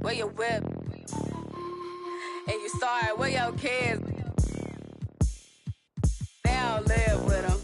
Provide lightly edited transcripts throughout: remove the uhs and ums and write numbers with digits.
where your whip, and you start with your kids. They don't live with them.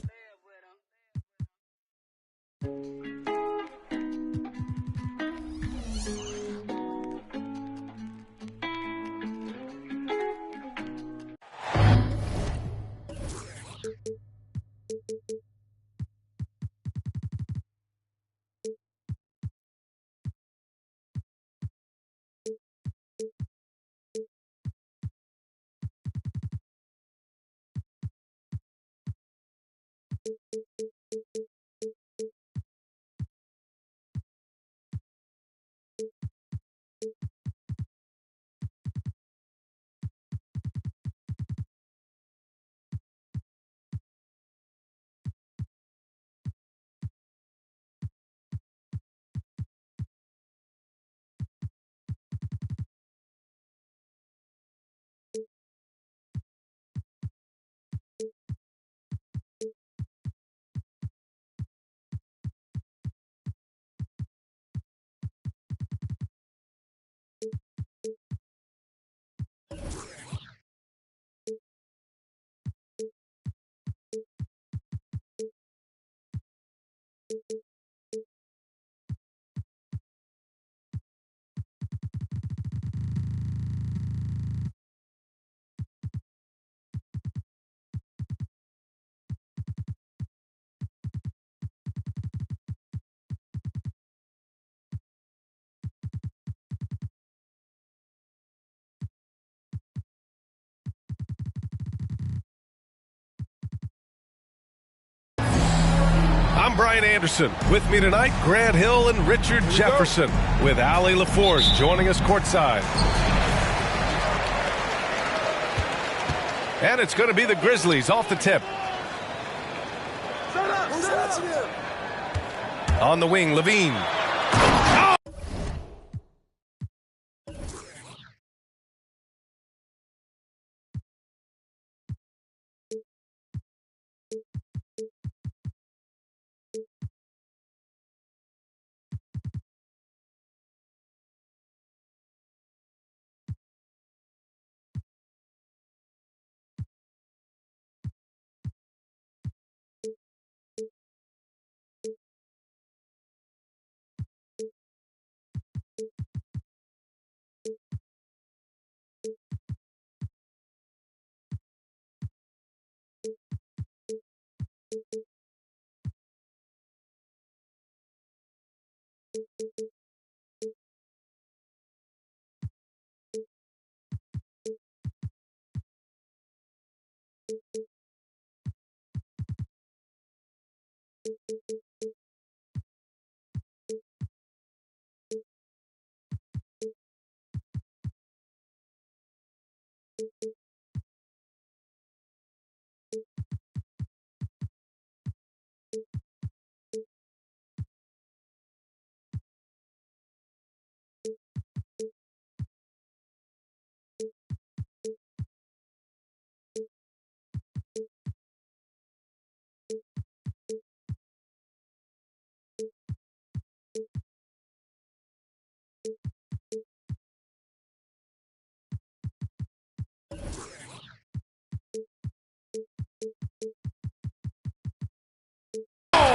I'm Brian Anderson. With me tonight, Grant Hill and Richard Jefferson, with Allie LaForce joining us courtside. And it's going to be the Grizzlies off the tip. On the wing, Levine.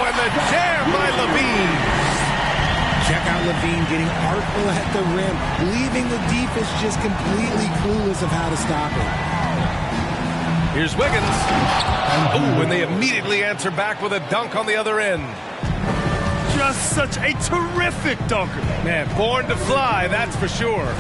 And the jam by Levine. Check out Levine getting artful at the rim, leaving the defense just completely clueless of how to stop it. Here's Wiggins. Oh, and they immediately answer back with a dunk on the other end. Just such a terrific dunker. Man, born to fly, that's for sure.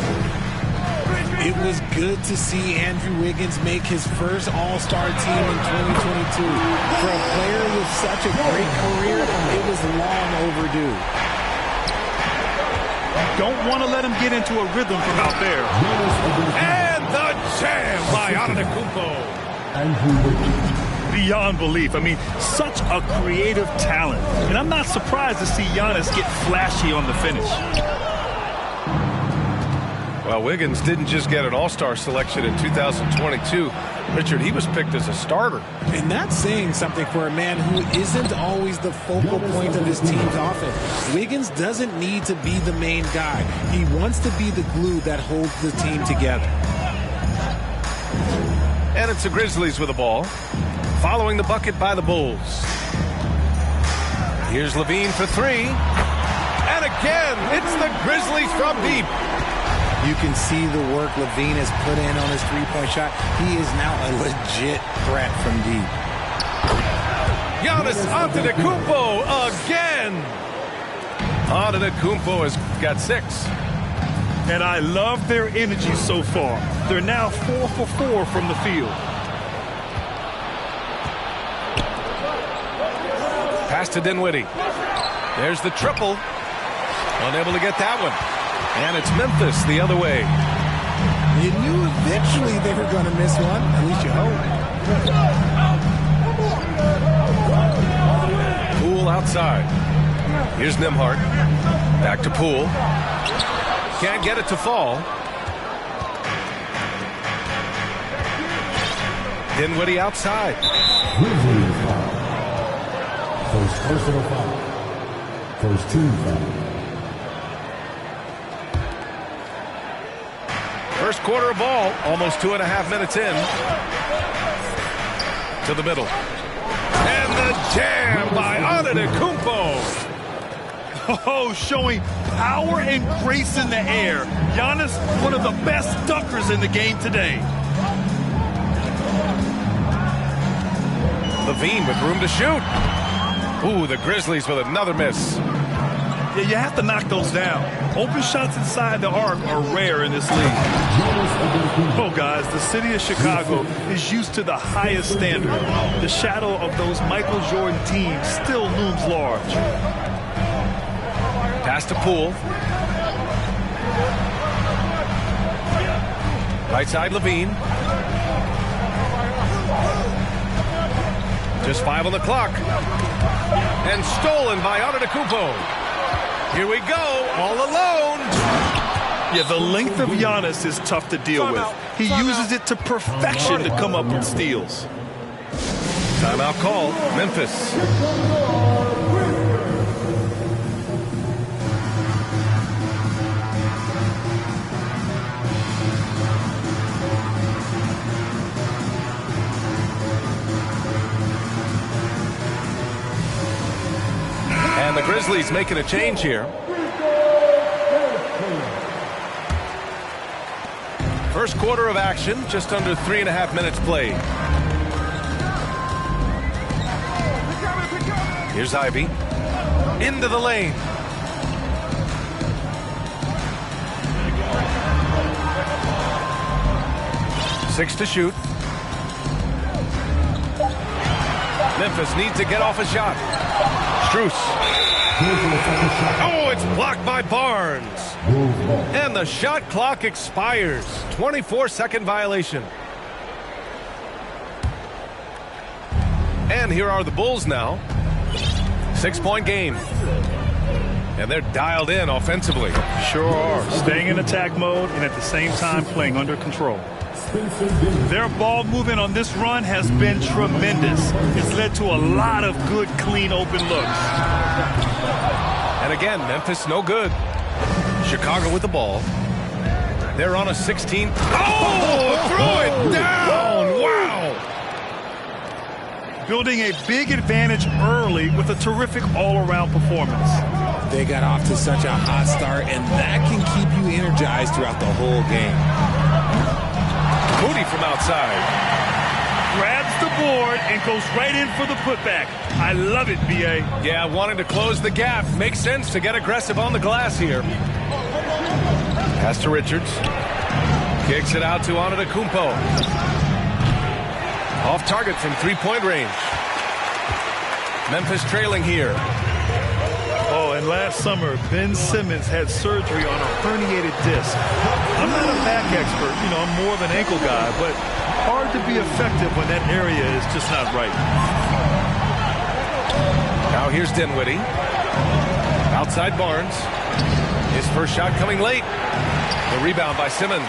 It was good to see Andrew Wiggins make his first All-Star team in 2022. For a player with such a great career, it was long overdue. Don't want to let him get into a rhythm from out there. And the jam by Antetokounmpo. Beyond belief. I mean, such a creative talent. And I'm not surprised to see Giannis get flashy on the finish. Well, Wiggins didn't just get an all-star selection in 2022. Richard, he was picked as a starter. And that's saying something for a man who isn't always the focal point of his team's offense. Wiggins doesn't need to be the main guy. He wants to be the glue that holds the team together. And it's the Grizzlies with the ball, following the bucket by the Bulls. Here's Levine for three. And again, it's the Grizzlies from deep. You can see the work Levine has put in on his three-point shot. He is now a legit threat from deep. Giannis Antetokounmpo again. Antetokounmpo has got 6. And I love their energy so far. They're now 4 for 4 from the field. Pass to Dinwiddie. There's the triple. Unable to get that one. And it's Memphis the other way. You knew eventually they were going to miss one. At least you hope. Poole outside. Here's Nembhard. Back to Poole. Can't get it to fall. Dinwiddie outside. First personal foul. First team foul. First quarter of ball, almost 2.5 minutes in. To the middle. And the jam by Antetokounmpo. Oh, showing power and grace in the air. Giannis, one of the best dunkers in the game today. Levine with room to shoot. Ooh, the Grizzlies with another miss. Yeah, you have to knock those down. Open shots inside the arc are rare in this league. Oh, guys, the city of Chicago is used to the highest standard. The shadow of those Michael Jordan teams still looms large. Pass to Poole. Right side, Levine. Just 5 on the clock. And stolen by Antetokounmpo. Here we go, all alone. Yeah, the length of Giannis is tough to deal with. He uses it to perfection to come up with steals. Timeout call, Memphis. And the Grizzlies making a change here. First quarter of action, just under 3.5 minutes played. Here's Ivy. Into the lane. Six to shoot. Memphis needs to get off a shot. Strus. Oh, it's blocked by Barnes. And the shot clock expires. 24-second violation. And here are the Bulls now. 6-point game. And they're dialed in offensively. Sure are. Staying in attack mode and at the same time playing under control. Their ball movement on this run has been tremendous. It's led to a lot of good, clean, open looks. And again, Memphis no good. Chicago with the ball. They're on a 16. Oh, throw it down. Wow. Building a big advantage early with a terrific all-around performance. They got off to such a hot start, and that can keep you energized throughout the whole game. Moody from outside. Grabs the board and goes right in for the putback. I love it, B.A. Yeah, wanting to close the gap. Makes sense to get aggressive on the glass here. Pass to Richards. Kicks it out to Antetokounmpo. Off target from three-point range. Memphis trailing here. Oh, and last summer, Ben Simmons had surgery on a herniated disc. I'm not a back expert, I'm more of an ankle guy, but hard to be effective when that area is just not right. Now here's Dinwiddie. Outside Barnes. His first shot coming late. The rebound by Simmons.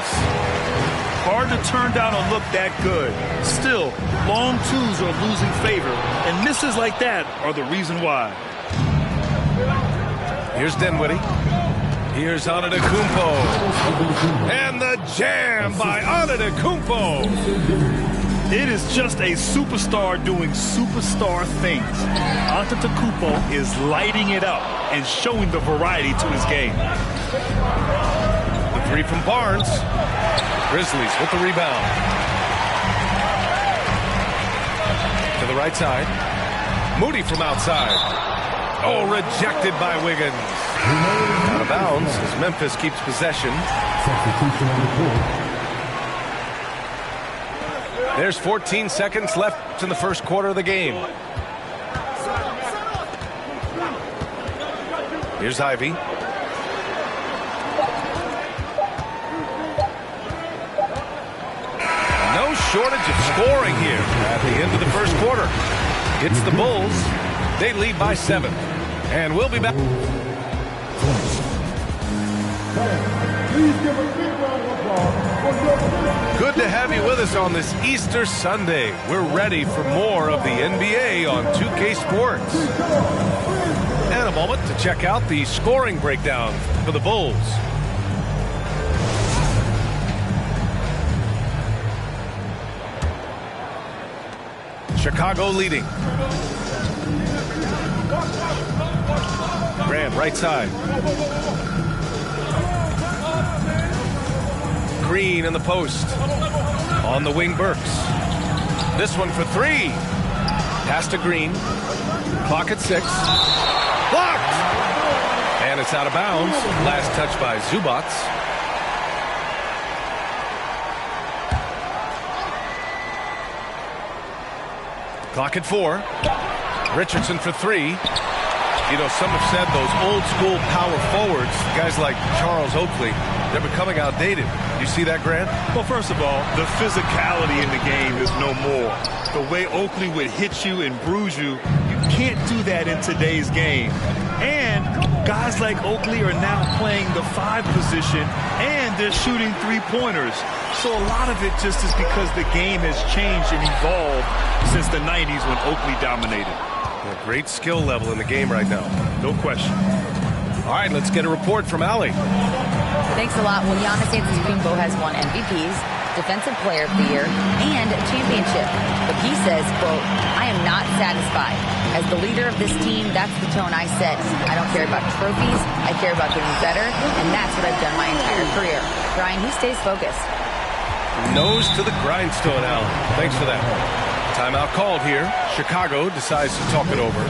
Hard to turn down a look that good. Still, long twos are losing favor, and misses like that are the reason why. Here's Dinwiddie. Here's Antetokounmpo. And the jam by Antetokounmpo. It is just a superstar doing superstar things. Antetokounmpo is lighting it up and showing the variety to his game. The three from Barnes. Grizzlies with the rebound. To the right side. Moody from outside. Oh, rejected by Wiggins. Out of bounds as Memphis keeps possession. Substitution on the court. There's 14 seconds left in the first quarter of the game. Here's Ivy. No shortage of scoring here at the end of the first quarter. It's the Bulls. They lead by 7. And we'll be back. Please give a big round of applause for your Good to have you with us on this Easter Sunday. We're ready for more of the NBA on 2K Sports. And a moment to check out the scoring breakdown for the Bulls. Chicago leading. Grant, right side. Green in the post. On the wing, Burks. This one for 3. Pass to Green. Clock at 6. Blocked! And it's out of bounds. Last touch by Zubac. Clock at 4. Richardson for 3. You know, some have said those old school power forwards, guys like Charles Oakley, they're becoming outdated. You see that, Grant? Well, first of all, the physicality in the game is no more. The way Oakley would hit you and bruise you, you can't do that in today's game. And guys like Oakley are now playing the 5 position, and they're shooting 3-pointers. So a lot of it just is because the game has changed and evolved since the 90s when Oakley dominated. A great skill level in the game right now. No question. All right, let's get a report from Allie. Thanks a lot. Well, Giannis Antetokounmpo has won MVPs, Defensive Player of the Year, and a championship. But he says, quote, "I am not satisfied. As the leader of this team, that's the tone I set. I don't care about trophies. I care about getting better, and that's what I've done my entire career." Brian, he stays focused. Nose to the grindstone, Allen. Thanks for that. Timeout called here. Chicago decides to talk it over.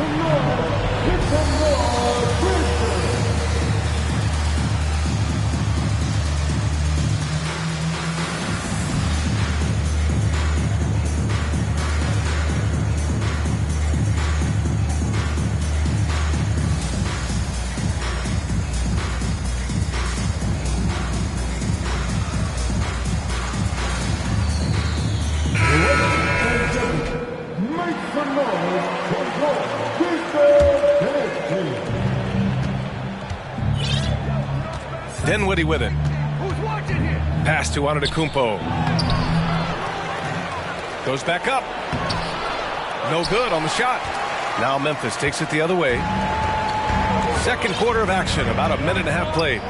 Dinwiddie with it. Pass to Antetokounmpo. Goes back up. No good on the shot. Now Memphis takes it the other way. Second quarter of action, about a minute and a half played.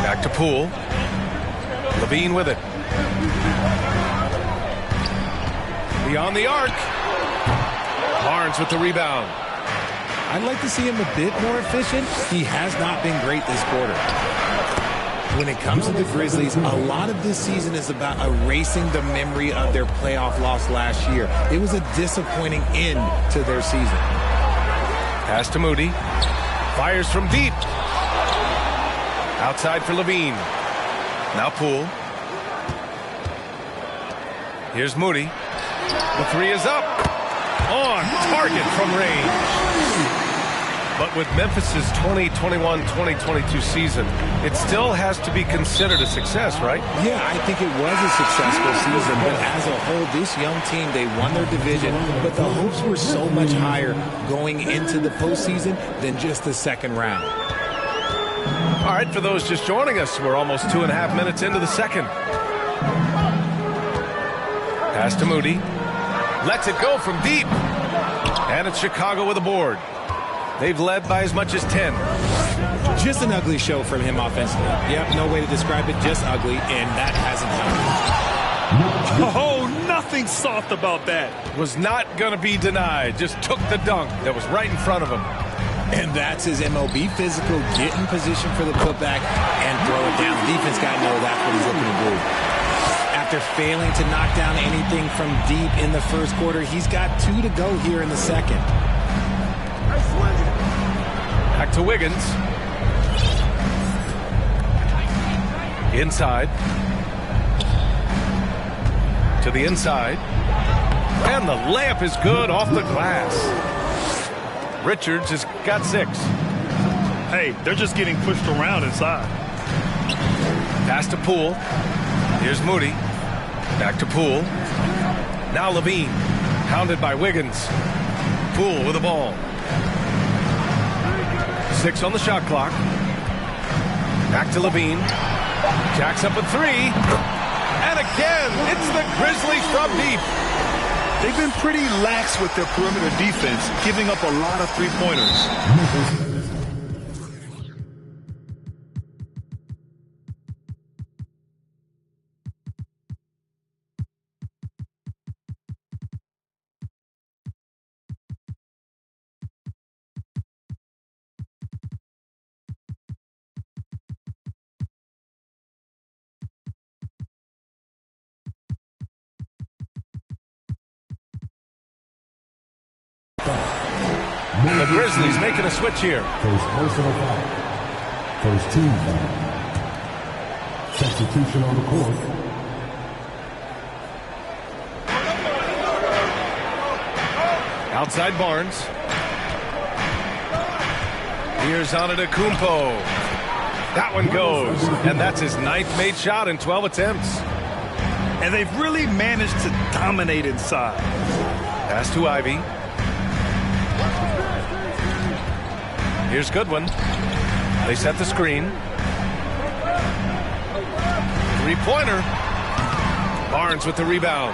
Back to Poole. Levine with it. Beyond the arc. Barnes with the rebound. I'd like to see him a bit more efficient. He has not been great this quarter. When it comes to the Grizzlies, a lot of this season is about erasing the memory of their playoff loss last year. It was a disappointing end to their season. Pass to Moody. Fires from deep. Outside for Levine. Now Poole. Here's Moody. The 3 is up. On target from range. But with Memphis's 2021-2022 season, it still has to be considered a success, right? Yeah, I think it was a successful season, but as a whole, this young team, they won their division, but the hopes were so much higher going into the postseason than just the second round. right, for those just joining us, we're almost 2.5 minutes into the second. Pass to Moody. Lets it go from deep. And it's Chicago with a board. They've led by as much as 10. Just an ugly show from him offensively. Yep, no way to describe it, just ugly, and that hasn't helped. Oh, nothing soft about that. Was not going to be denied. Just took the dunk that was right in front of him. And that's his MO. Be physical, get in position for the putback, and throw it down. The defense guy knows that's what he's looking to do. After failing to knock down anything from deep in the first quarter, he's got 2 to go here in the second. Back to Wiggins. Inside. To the inside. And the layup is good off the glass. Richards has got 6. Hey, they're just getting pushed around inside. Pass to Poole. Here's Moody. Back to Poole. Now Levine. Hounded by Wiggins. Poole with the ball. 6 on the shot clock. Back to Levine. Jacks up a 3. And again, it's the Grizzlies from deep. They've been pretty lax with their perimeter defense, giving up a lot of three-pointers. The Grizzlies making a switch here. First personal foul. First team foul. Substitution on the court. Outside Barnes. Here's Antetokounmpo. That one goes. And that's his 9th made shot in 12 attempts. And they've really managed to dominate inside. Pass to Ivy. Here's Goodwin. They set the screen. 3-pointer. Barnes with the rebound.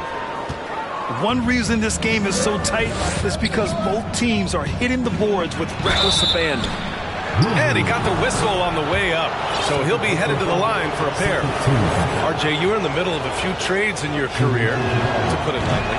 One reason this game is so tight is because both teams are hitting the boards with reckless abandon. And he got the whistle on the way up, so he'll be headed to the line for a pair. RJ, you were in the middle of a few trades in your career, to put it lightly.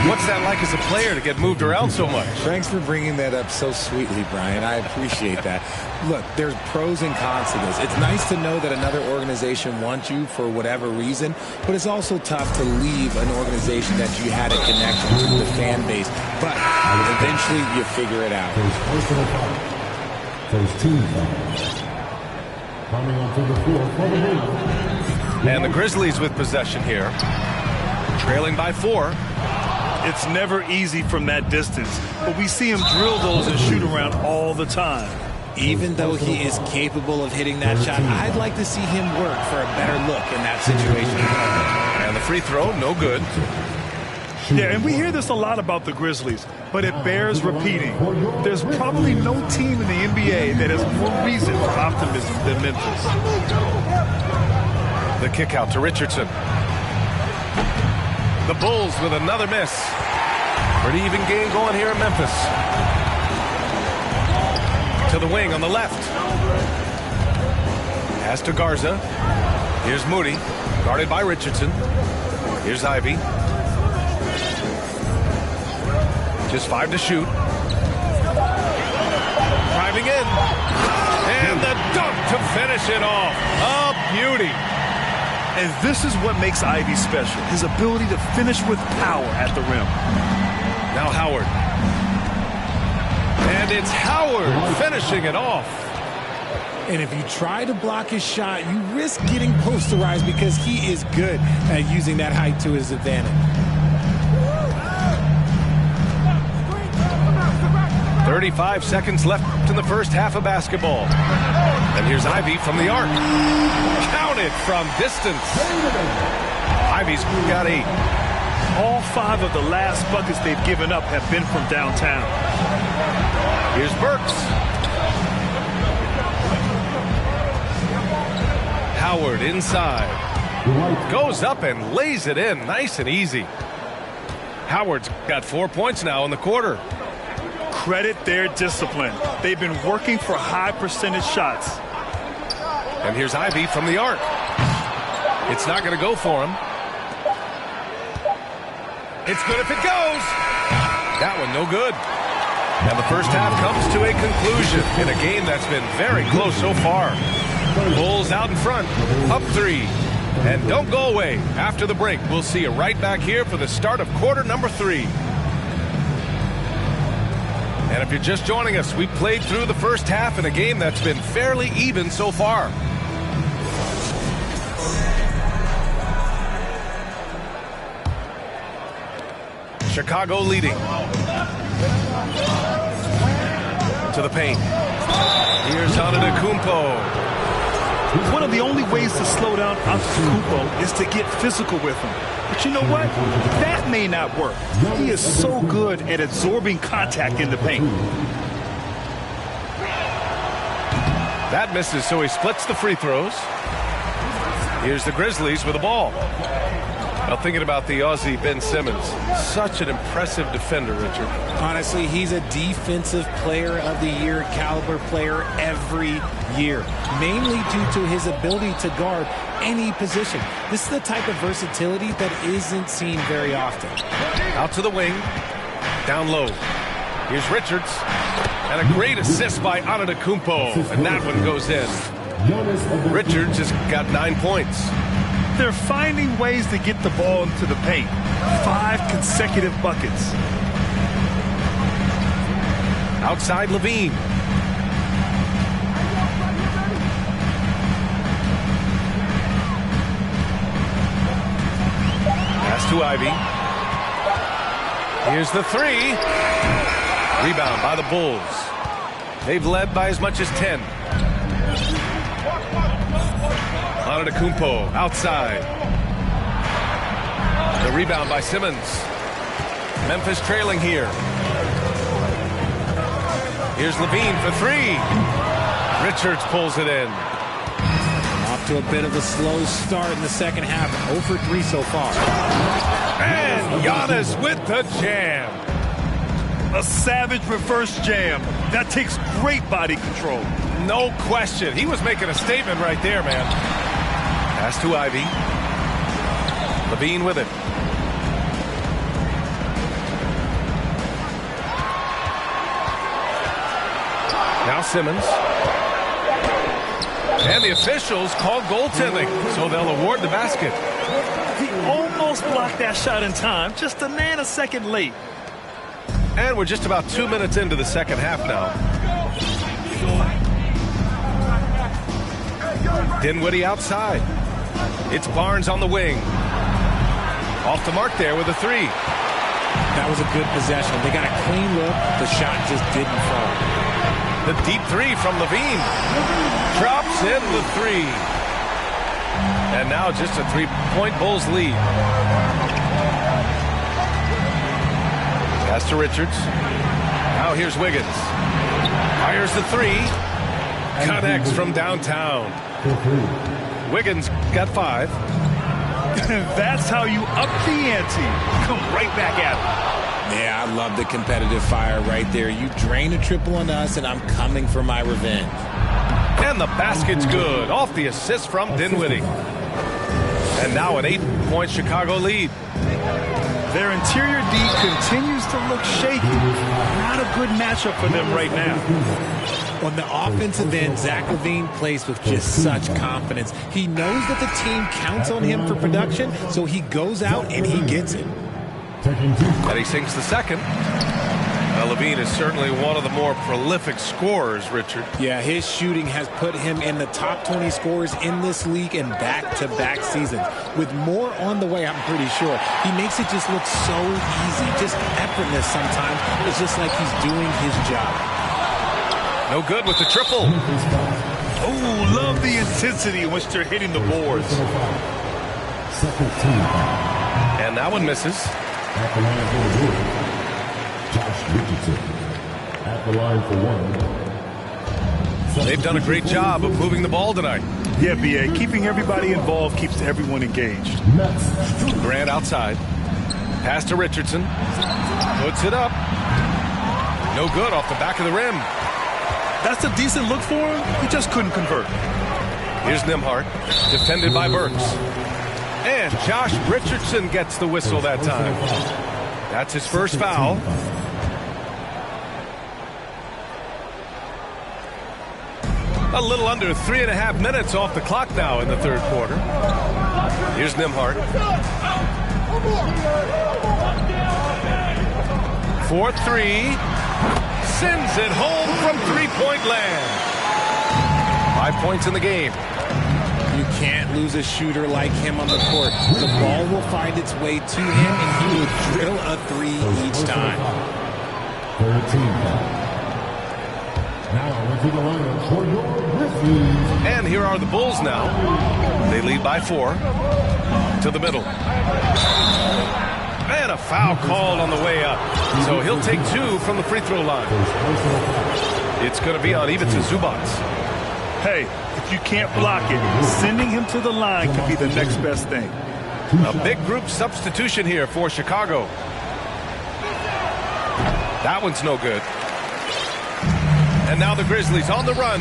What's that like as a player to get moved around so much? Thanks for bringing that up so sweetly, Brian. I appreciate that. Look, there's pros and cons to this. It's nice to know that another organization wants you for whatever reason, but it's also tough to leave an organization that you had a connection to the fan base. But eventually you figure it out. First personal foul. First team foul. Coming onto the floor for the Grizzlies. And the Grizzlies with possession here. Trailing by 4. It's never easy from that distance, but we see him drill those and shoot around all the time. Even though he is capable of hitting that shot, I'd like to see him work for a better look in that situation. And the free throw, no good. Yeah, and we hear this a lot about the Grizzlies, but it bears repeating. There's probably no team in the NBA that has more reason for optimism than Memphis. The kick out to Richardson. The Bulls with another miss. Pretty even game going here in Memphis. To the wing on the left. Pass to Garza. Here's Moody, guarded by Richardson. Here's Ivy. Just 5 to shoot. Driving in. And the dunk to finish it off. A beauty. And this is what makes Ivy special, his ability to finish with power at the rim. Now Howard. And it's Howard finishing it off. And if you try to block his shot, you risk getting posterized because he is good at using that height to his advantage. 35 seconds left in the first half of basketball. And here's Ivy from the arc. Counted from distance. Ivy's got 8. All 5 of the last buckets they've given up have been from downtown. Here's Burks. Howard inside. Goes up and lays it in. Nice and easy. Howard's got 4 points now in the quarter. Credit their discipline. They've been working for high percentage shots. And here's Ivy from the arc. It's not going to go for him. It's good if it goes. That one no good. And the first half comes to a conclusion in a game that's been very close so far. Bulls out in front, up 3. And don't go away. After the break, we'll see you right back here for the start of quarter number 3. And if you're just joining us, we played through the first half in a game that's been fairly even so far. Chicago leading. To the paint. Here's Antetokounmpo. One of the only ways to slow down Antetokounmpo is to get physical with him. But you know what? That may not work. He is so good at absorbing contact in the paint. That misses, so he splits the free throws. Here's the Grizzlies with the ball. Now thinking about the Aussie Ben Simmons, such an impressive defender, Richard. Honestly, he's a defensive player of the year caliber player every year, mainly due to his ability to guard any position. This is the type of versatility that isn't seen very often. Out to the wing, down low. Here's Richards, and a great assist by Antetokounmpo, and that one goes in. Richards has got 9 points. They're finding ways to get the ball into the paint. 5 consecutive buckets. Outside Levine. Pass to Ivy. Here's the 3. Rebound by the Bulls. They've led by as much as 10. Antetokounmpo outside. The rebound by Simmons. Memphis trailing here. Here's Levine for 3. Richards pulls it in. Off to a bit of a slow start in the second half. 0 for 3 so far. And Giannis with the jam. A savage reverse jam. That takes great body control. No question. He was making a statement right there, man. Pass to Ivy. Levine with it. Now Simmons. And the officials called goaltending, so they'll award the basket. He almost blocked that shot in time, just a nanosecond late. And we're just about 2 minutes into the second half now. Dinwiddie outside. It's Barnes on the wing. Off the mark there with a 3. That was a good possession. They got a clean look. The shot just didn't fall. The deep 3 from Levine. Drops in the 3. And now just a 3-point Bulls lead. Pass to Richards. Now here's Wiggins. Fires the 3. Connects from downtown. Wiggins got 5. That's how you up the ante. Come right back at him. Yeah, I love the competitive fire right there. You drain a triple on us, and I'm coming for my revenge. And the basket's good. Off the assist from Dinwiddie. And now an 8-point Chicago lead. Their interior D continues to look shaky. Not a good matchup for them right now. On the offensive end, Zach LaVine plays with just such confidence. He knows that the team counts on him for production, so he goes out and he gets it. And he sinks the second. LaVine is certainly one of the more prolific scorers, Richard. Yeah, his shooting has put him in the top 20 scorers in this league in back-to-back seasons. With more on the way, I'm pretty sure. He makes it just look so easy, just effortless sometimes. It's just like he's doing his job. No good with the triple. Oh, love the intensity in which they're hitting the boards. And that one misses. At the line for the Bulls, Josh Richardson. At the line for 1, They've done a great job of moving the ball tonight. Yeah, B.A. Keeping everybody involved keeps everyone engaged. Grant outside. Pass to Richardson. Puts it up. No good off the back of the rim. That's a decent look for him. He just couldn't convert. Here's Nembhard, defended by Burks. And Josh Richardson gets the whistle that time. That's his first foul. A little under 3.5 minutes off the clock now in the third quarter. Here's Nembhard. 4-3. Sends it home from three-point land. 5 points in the game. You can't lose a shooter like him on the court. The ball will find its way to him, and he will drill a three each time. 13 foul. Now into the lineup for your Grizzlies. And here are the Bulls now. They lead by 4. To the middle. And a foul called on the way up. So he'll take 2 from the free throw line. It's going to be on Ivica Zubac. Hey, if you can't block it, sending him to the line could be the next best thing. A big group substitution here for Chicago. That one's no good. And now the Grizzlies on the run.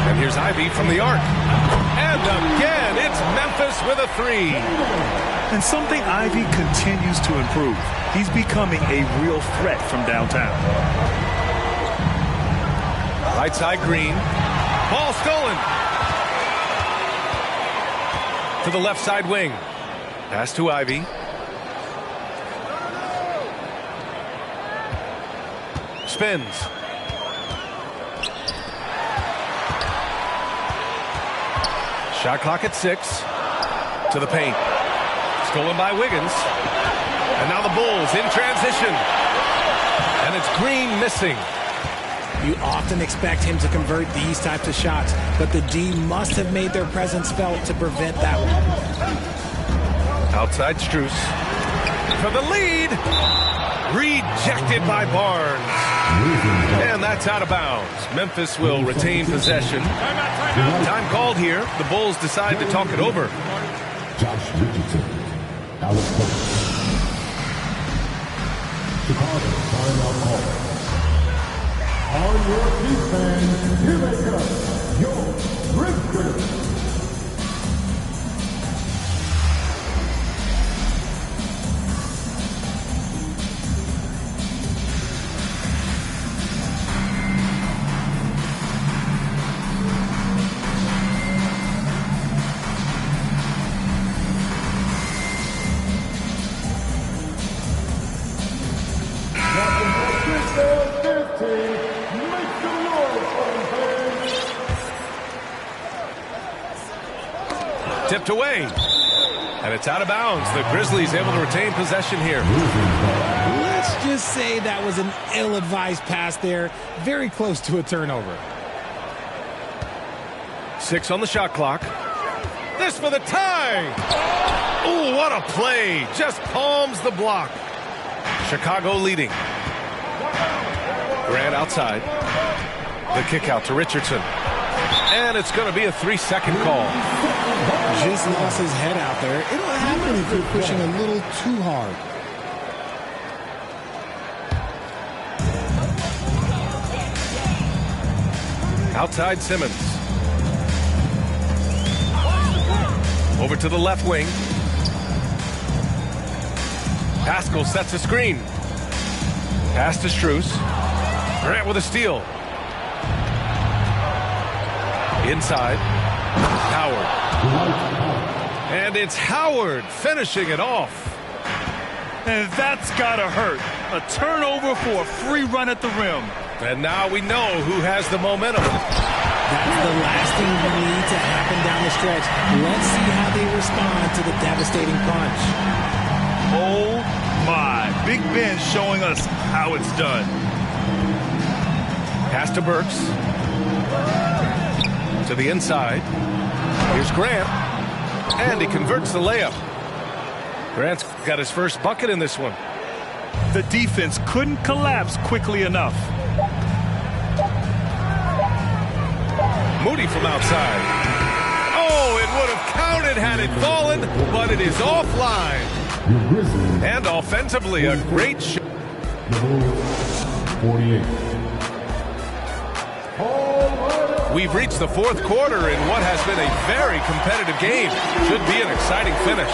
And here's Ivy from the arc. And again, it's Memphis with a 3. And something Ivy continues to improve. He's becoming a real threat from downtown. Right side Green. Ball stolen. To the left side wing. Pass to Ivy. Spins. Shot clock at 6. To the paint. Stolen by Wiggins. And now the Bulls in transition. And it's Green missing. You often expect him to convert these types of shots, but the D must have made their presence felt to prevent that one. Outside Strus. For the lead. Rejected by Barnes. And that's out of bounds. Memphis will retain possession. Time called here. The Bulls decide to talk it over. Josh Richardson. Alex Burks. Chicago timeout call. On your defense, here they come, your Grizzlies. Tipped away. And it's out of bounds. The Grizzlies able to retain possession here. Let's just say that was an ill-advised pass there. Very close to a turnover. 6 on the shot clock. This for the tie. Ooh, what a play. Just palms the block. Chicago leading. Grant outside. The kick out to Richardson. And it's going to be a 3-second call. Just lost his head out there. It'll happen if you're pushing a little too hard. Outside Simmons. Over to the left wing. Pascal sets a screen. Pass to Strus. Grant with a steal. Inside. Howard. And it's Howard finishing it off. And that's gotta hurt. A turnover for a free run at the rim. And now we know who has the momentum. That's the last thing we need to happen down the stretch. Let's see how they respond to the devastating punch. Oh my. Big Ben showing us how it's done. Pass to Burks. To the inside. Here's Grant. And he converts the layup. Grant's got his first bucket in this one. The defense couldn't collapse quickly enough. Moody from outside. Oh, it would have counted had it fallen, but it is offline. And offensively, a great shot. 48. We've reached the fourth quarter in what has been a very competitive game. Should be an exciting finish.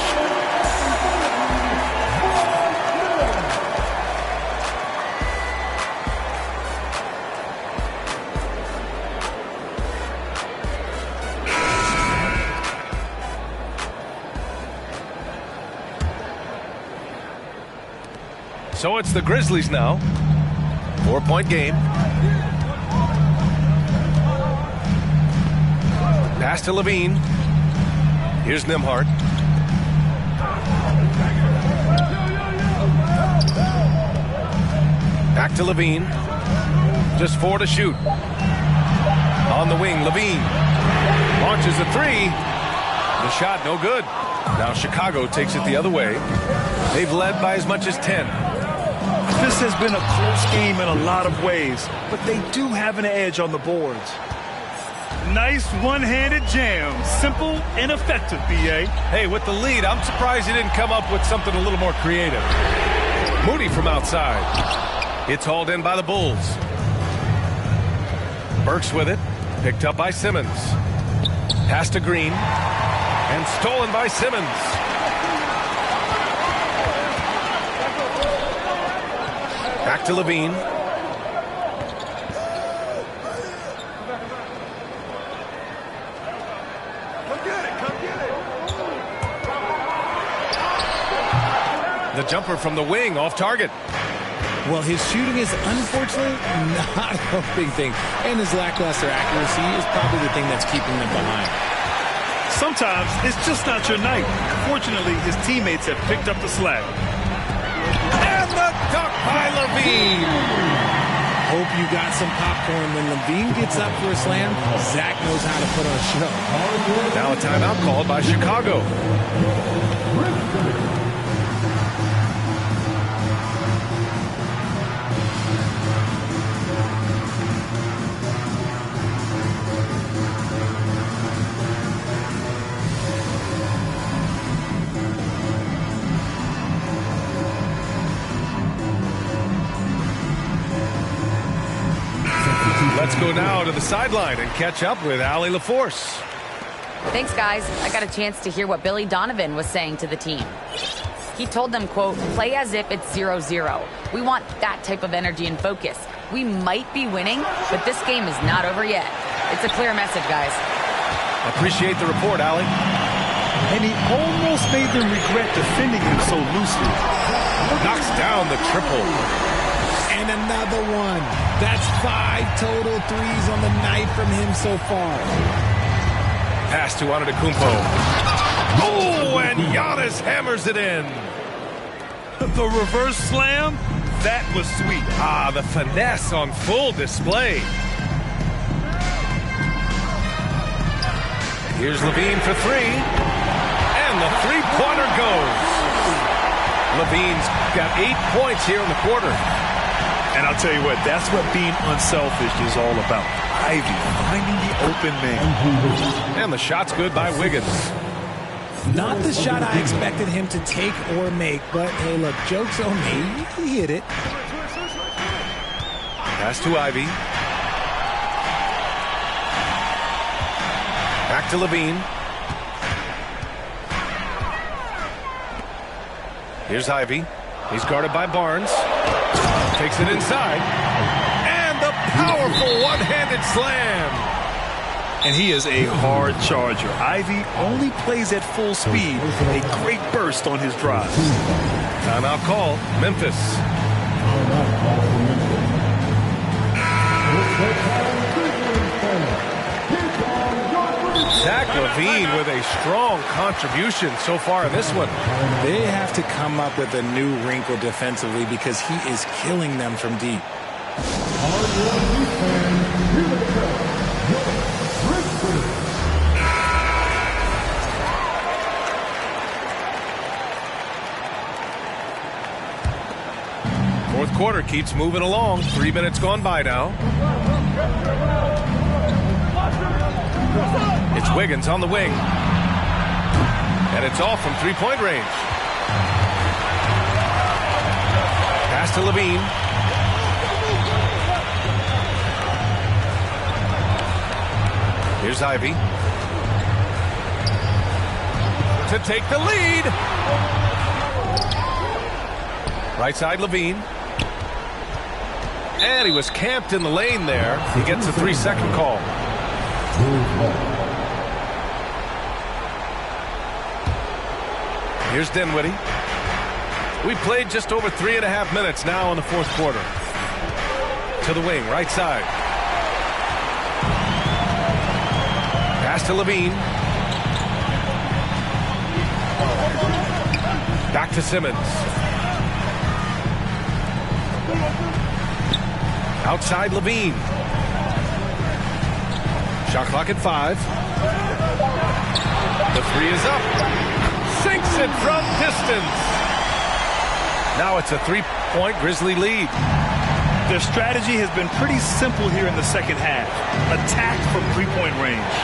So it's the Grizzlies now. 4-point game. Pass to Levine. Here's Nembhard. Back to Levine. Just 4 to shoot. On the wing, Levine launches a 3. The shot no good. Now Chicago takes it the other way. They've led by as much as 10. This has been a close game in a lot of ways, but they do have an edge on the boards. Nice one-handed jam. Simple and effective, B.A. Hey, with the lead, I'm surprised he didn't come up with something a little more creative. Moody from outside. It's hauled in by the Bulls. Burks with it. Picked up by Simmons. Pass to Green. And stolen by Simmons. Back to Levine. The jumper from the wing off target. Well, his shooting is unfortunately not a big thing. And his lackluster accuracy is probably the thing that's keeping them behind. Sometimes it's just not your night. Fortunately, his teammates have picked up the slack. And the dunk by Levine. Hope you got some popcorn. When Levine gets up for a slam, Zach knows how to put on a show. Now a timeout called by Chicago. Let's go now to the sideline and catch up with Allie LaForce. Thanks, guys. I got a chance to hear what Billy Donovan was saying to the team. He told them, quote, play as if it's 0-0. We want that type of energy and focus. We might be winning, but this game is not over yet. It's a clear message, guys. Appreciate the report, Allie. And he almost made them regret defending him so loosely. Knocks down the triple. And another one. That's 5 total threes on the night from him so far. Pass to Antetokounmpo. Oh, and Giannis hammers it in. The reverse slam, that was sweet. Ah, the finesse on full display. Here's Levine for 3. And the three-pointer goes. Levine's got 8 points here in the quarter. And I'll tell you what, that's what being unselfish is all about. Ivy finding the open man. And the shot's good by Wiggins. Not the shot I expected him to take or make, but hey, look, joke's on me. He hit it. Pass to Ivy. Back to Levine. Here's Ivy. He's guarded by Barnes. Takes it inside. And the powerful one-handed slam. And he is a hard charger. Ivy only plays at full speed. A great burst on his drive. Timeout call. Memphis. Zach LaVine with a strong contribution so far in this one. They have to come up with a new wrinkle defensively because he is killing them from deep. Fourth quarter keeps moving along. 3 minutes gone by now. Wiggins on the wing. And it's all from three-point range. Pass to Levine. Here's Ivy. To take the lead. Right side, Levine. And he was camped in the lane there. He gets a 3-second call. Here's Dinwiddie. We played just over 3.5 minutes now in the fourth quarter. To the wing, right side. Pass to Levine. Back to Simmons. Outside Levine. Shot clock at 5. The three is up. Sinks it from distance. Now it's a 3-point Grizzly lead. Their strategy has been pretty simple here in the second half. Attack from three-point range.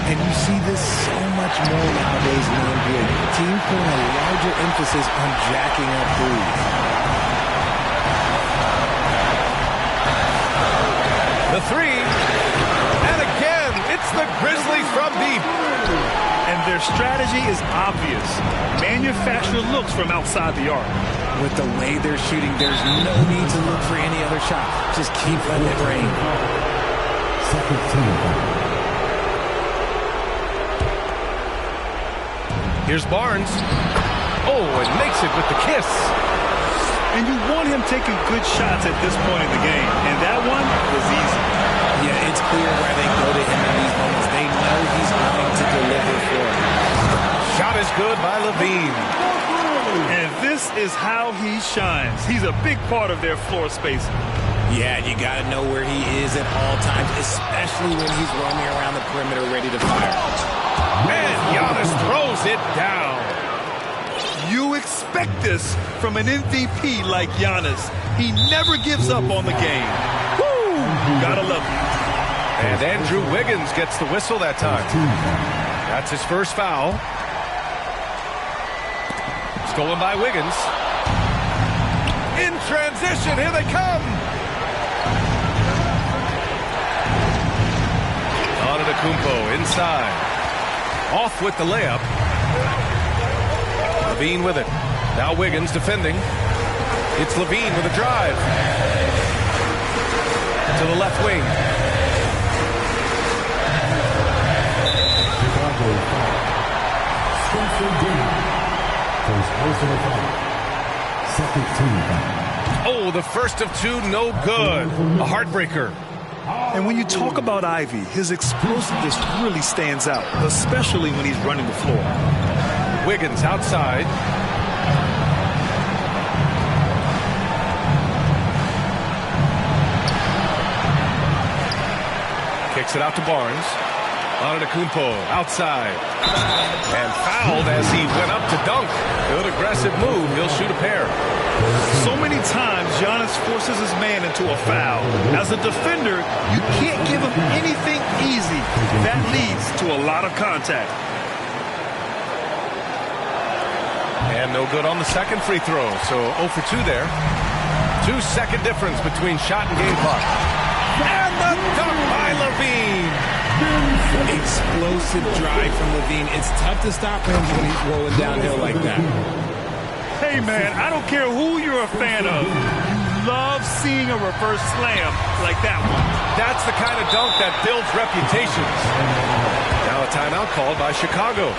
And you see this so much more nowadays in the NBA. Teams putting a larger emphasis on jacking up threes. The three. And again, it's the Grizzlies from deep. And their strategy is obvious. Manufacture looks from outside the arc. With the way they're shooting, there's no need to look for any other shot. Just keep letting it rain. Second team. Here's Barnes. Oh, and makes it with the kiss. And you want him taking good shots at this point in the game. And that one was easy. Yeah, it's clear why they go to him in these moments. They know he's going to deliver for them. Shot is good by Levine. And this is how he shines. He's a big part of their floor spacing. Yeah, you got to know where he is at all times, especially when he's roaming around the perimeter ready to fire. And Giannis throws it down. You expect this from an MVP like Giannis. He never gives up on the game. Woo! Gotta love it. And Andrew Wiggins gets the whistle that time. That's his first foul. Stolen by Wiggins. In transition, here they come. Antetokounmpo inside. Off with the layup. Levine with it. Now Wiggins defending. It's Levine with a drive. To the left wing. Chicago foul. Spencer Dinwiddie. First personal foul. Second team foul. Oh, the first of two, no good. A heartbreaker. And when you talk about Ivy, his explosiveness really stands out, especially when he's running the floor. Wiggins outside. Kicks it out to Barnes. Antetokounmpo outside. And fouled as he went up to dunk. Good aggressive move. He'll shoot a pair. So many times, Giannis forces his man into a foul. As a defender, you can't give him anything easy. That leads to a lot of contact. And no good on the second free throw. So 0 for 2 there. 2-second difference between shot and game clock. And the dunk by Levine. Explosive drive from Levine. It's tough to stop him when he's rolling downhill like that. Hey, man, I don't care who you're a fan of. You love seeing a reverse slam like that one. That's the kind of dunk that builds reputations. Now a timeout called by Chicago.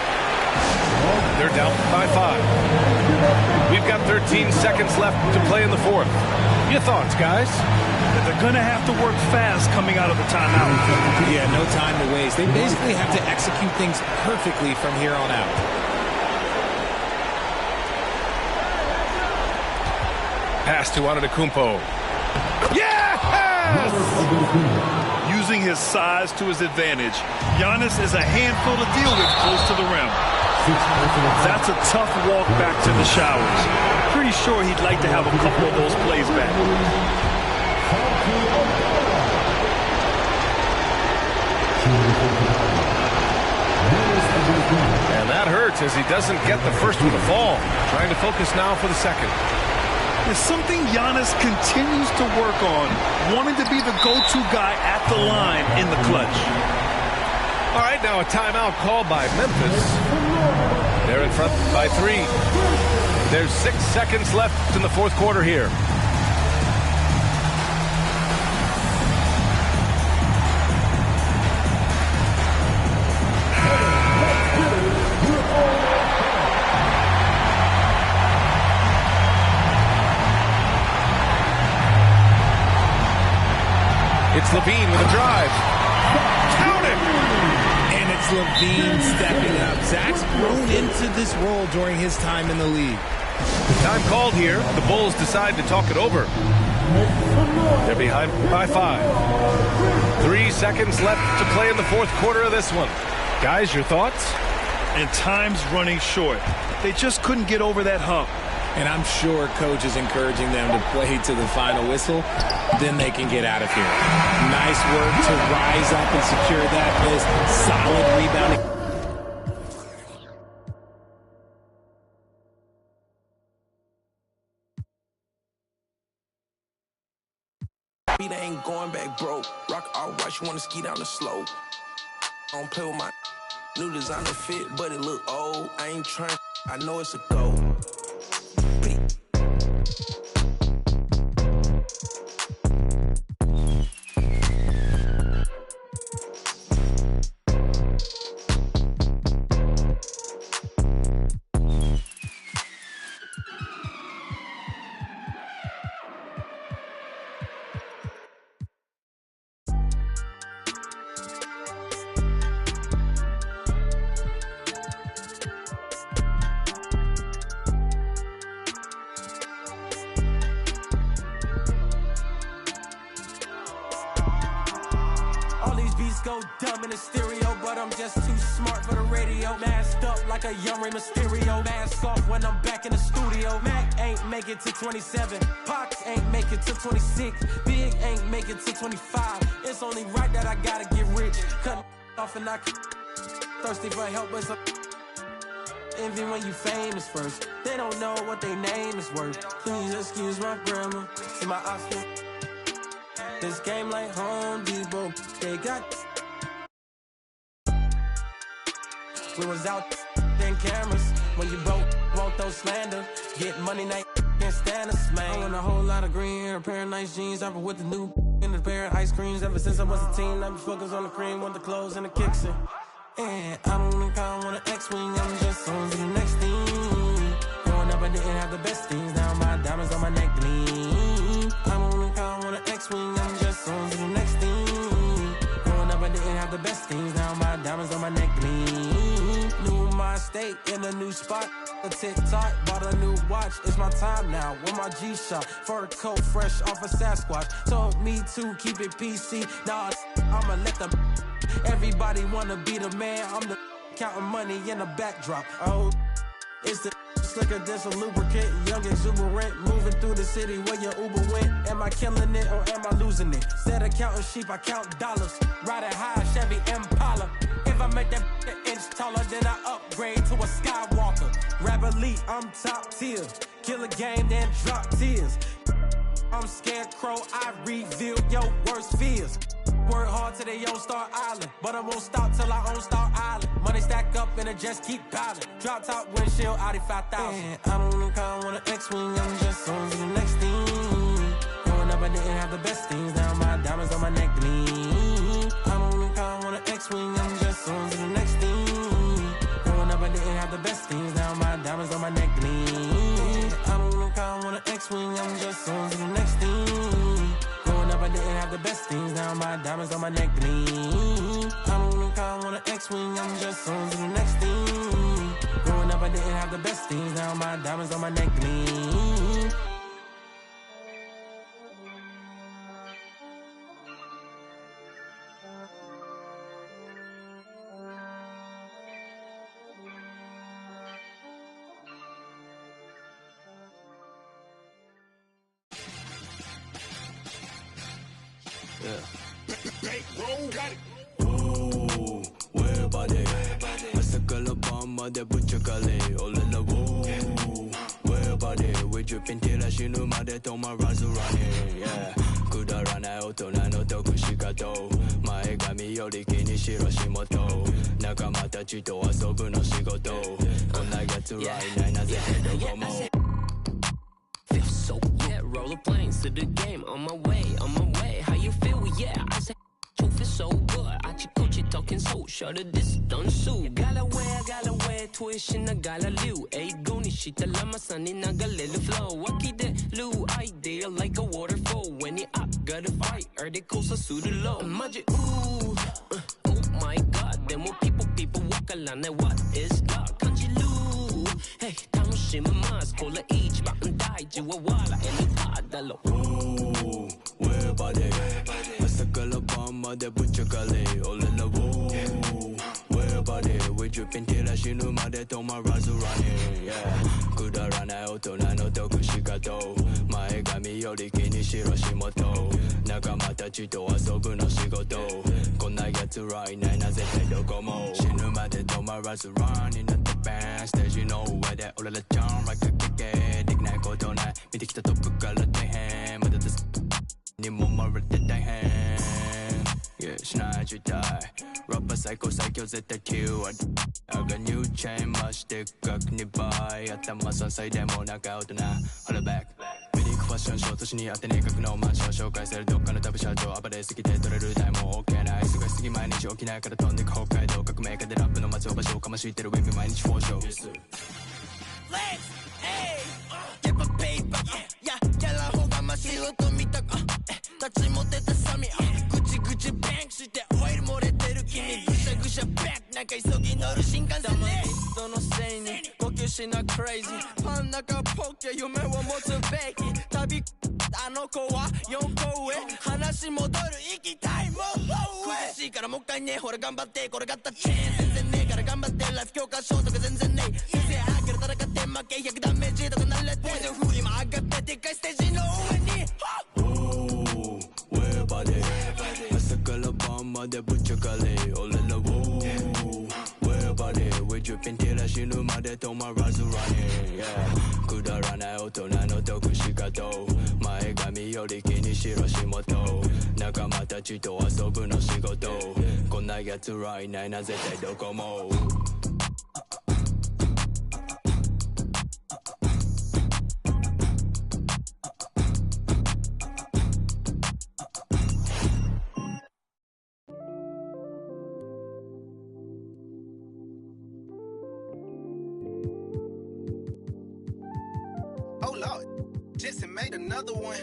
They're down by 5. We've got 13 seconds left to play in the fourth. Your thoughts, guys? They're going to have to work fast coming out of the timeout. Yeah, no time to waste. They basically have to execute things perfectly from here on out. Pass to Antetokounmpo. Yes! Using his size to his advantage, Giannis is a handful to deal with close to the rim. That's a tough walk back to the showers. Pretty sure he'd like to have a couple of those plays back. And that hurts as he doesn't get the first one to fall. Trying to focus now for the second. It's something Giannis continues to work on, wanting to be the go-to guy at the line in the clutch. All right, now a timeout called by Memphis. They're in front by 3. There's 6 seconds left in the fourth quarter here. It's LaVine with a drive. Count it! And it's LaVine stepping up. Zach's grown into this role during his time in the league. Time called here. The Bulls decide to talk it over. They're behind by 5. 3 seconds left to play in the fourth quarter of this one. Guys, your thoughts? And time's running short. They just couldn't get over that hump. And I'm sure coach is encouraging them to play to the final whistle. Then they can get out of here. Nice work to rise up and secure that miss. Solid rebounding. Beat ain't going back broke. Rock all right, you wanna ski down the slope. I don't play with my new designer fit, but it look old. I ain't trying, I know it's a go. Go dumb in the stereo, but I'm just too smart for the radio. Masked up like a young Rey Mysterio. Mask off when I'm back in the studio. Mac ain't make it to 27. Pox ain't make it to 26. Big ain't make it to 25. It's only right that I gotta get rich. Cut off and I thirsty for help, but some envy when you famous first. They don't know what their name is worth. Please excuse my grammar. See my outfit. This game like Home Depot. They got. We was out in cameras when you broke, won't throw slander. Get money, night can't stand us, man. I want a whole lot of green, a pair of nice jeans, rapper with the new and a pair of ice creams. Ever since I was a teen, I be focused on the cream, want the clothes and the kicks in. And I don't think I want an X-wing, I'm just on to the next thing. Growing up, I didn't have the best things, now my diamonds on my neck gleam. I don't think I want an X-wing, I'm just on to the next thing. Growing up, I didn't have the best things, now my diamonds on my neck gleam. New my state in a new spot. A TikTok, bought a new watch. It's my time now with my G-Shock. Fur coat fresh off a Sasquatch. Told me to keep it PC. Nah, I'ma let them. Everybody wanna be the man. I'm the counting money in the backdrop. Oh, it's the slicker than some lubricant. Young exuberant, moving through the city where your Uber went. Am I killing it or am I losing it? Instead of counting sheep, I count dollars. Riding high, Chevy Impala. If I make that an inch taller, then I upgrade to a Skywalker. Rap elite, I'm top tier. Kill a game, then drop tears. I'm Scarecrow, I reveal your worst fears. Work hard till they own Star Island, but I won't stop till I own Star Island. Money stack up and it just keep piling. Drop top windshield, Audi 5000. And I don't think I want an X-wing, I'm just on to the next thing. Growing up, I didn't have the best things, now my diamonds on my neck gleam. I don't think I want an X-wing, I'm just on to the next thing. Growing up, I didn't have the best things, now my diamonds on my neck gleam. I don't think I want an X-wing, I'm just on to the next thing. Growing up, I didn't have the best things, now my diamonds on my neck gleam. I don't think I want an X-wing, I'm just on to the next thing. Growing up, I didn't have the best things, now my diamonds on my neck gleam. Ooh, where about that? 밤마다 붙여갈래 올라라고 Wherever we dripping till I see no matter to my rise running yeah 그다라나 오토나노 도쿠시가도 마에가미 요리키니 시로시모토 나가마다 지도 아소부노 시고도 온나게 트라이 나이나세 도고모 Feel so yeah roll the planes to the game on my way how you feel yeah I say truth is so good 아치코치 talking so shut it this don't sue 갈라웨 tuition 나 갈라류 에이 고니 시달라마 산이 나갈레르 flow 와키데 루 idea like a waterfall when it up gotta fight or the coast are suited low 마지 ooh oh my god then more people walk along that what is love kanji lu hey 당신은 마스 콜라 each button die 지와와라 any padalo ooh wherever they 아사칼라 밤마다 붙여갈래 올라라고 Wherever they we dripping till I see no matter to my rise running yeah 그다라나 오토나노 도쿠시가도 마에가미 요리키니 시로시모토 나가마다 지도 아소부노 시고도 곤나게 트라이 나이나 제때 도고모 신음마다 to my rise running at the band stage you know where that all of the jump like a kick 이gnite 고도나 밑에 기타 토프 갈라대해 마다 네 몸을 때 yeah, 신나지 die rapper psycho絶対 kill I got new chain much thick 각 네 바이頭酸細でもなんか大人 Hold it back メリークファッションショー年にあってね格のマンション紹介されるどっかの旅社長暴れすぎて取れる台も OK ない忙しすぎ毎日起きないから飛んでく北海道革命家でラップの松尾場所をかましいてるウィンビ毎日フォーショー Let's hey get my paper yeah やらんほうがま仕事見た立ち持ってたサミぐちぐちバンクしてオイル漏れてる君ぐしゃぐしゃバックなんか急ぎ乗る新幹線ね人のせいに呼吸しなクレイジーパン中ポケ夢を持つべき旅あの子は4個上話戻る行きたいもう苦しいからもう一回ねほら頑張ってこれがったチェーン全然ねえから頑張ってライフ教科書とか全然ねえ先生あげる戦って負け100ダメージとか慣れてポイズン振りも上がってでっかいステージの上にWherever they 아사칼라 밤마다 붙여갈래 올라라고 Wherever they we dripping till I see no matter to my rise running yeah 그다라나 오토나노 도쿠시가도 마에가미 요리키니 시로시모토 나가마다 지도 아소부노 시고도 곤나게 트라이 나이나 제때 도고모 Oh Lord, Jetson made another one.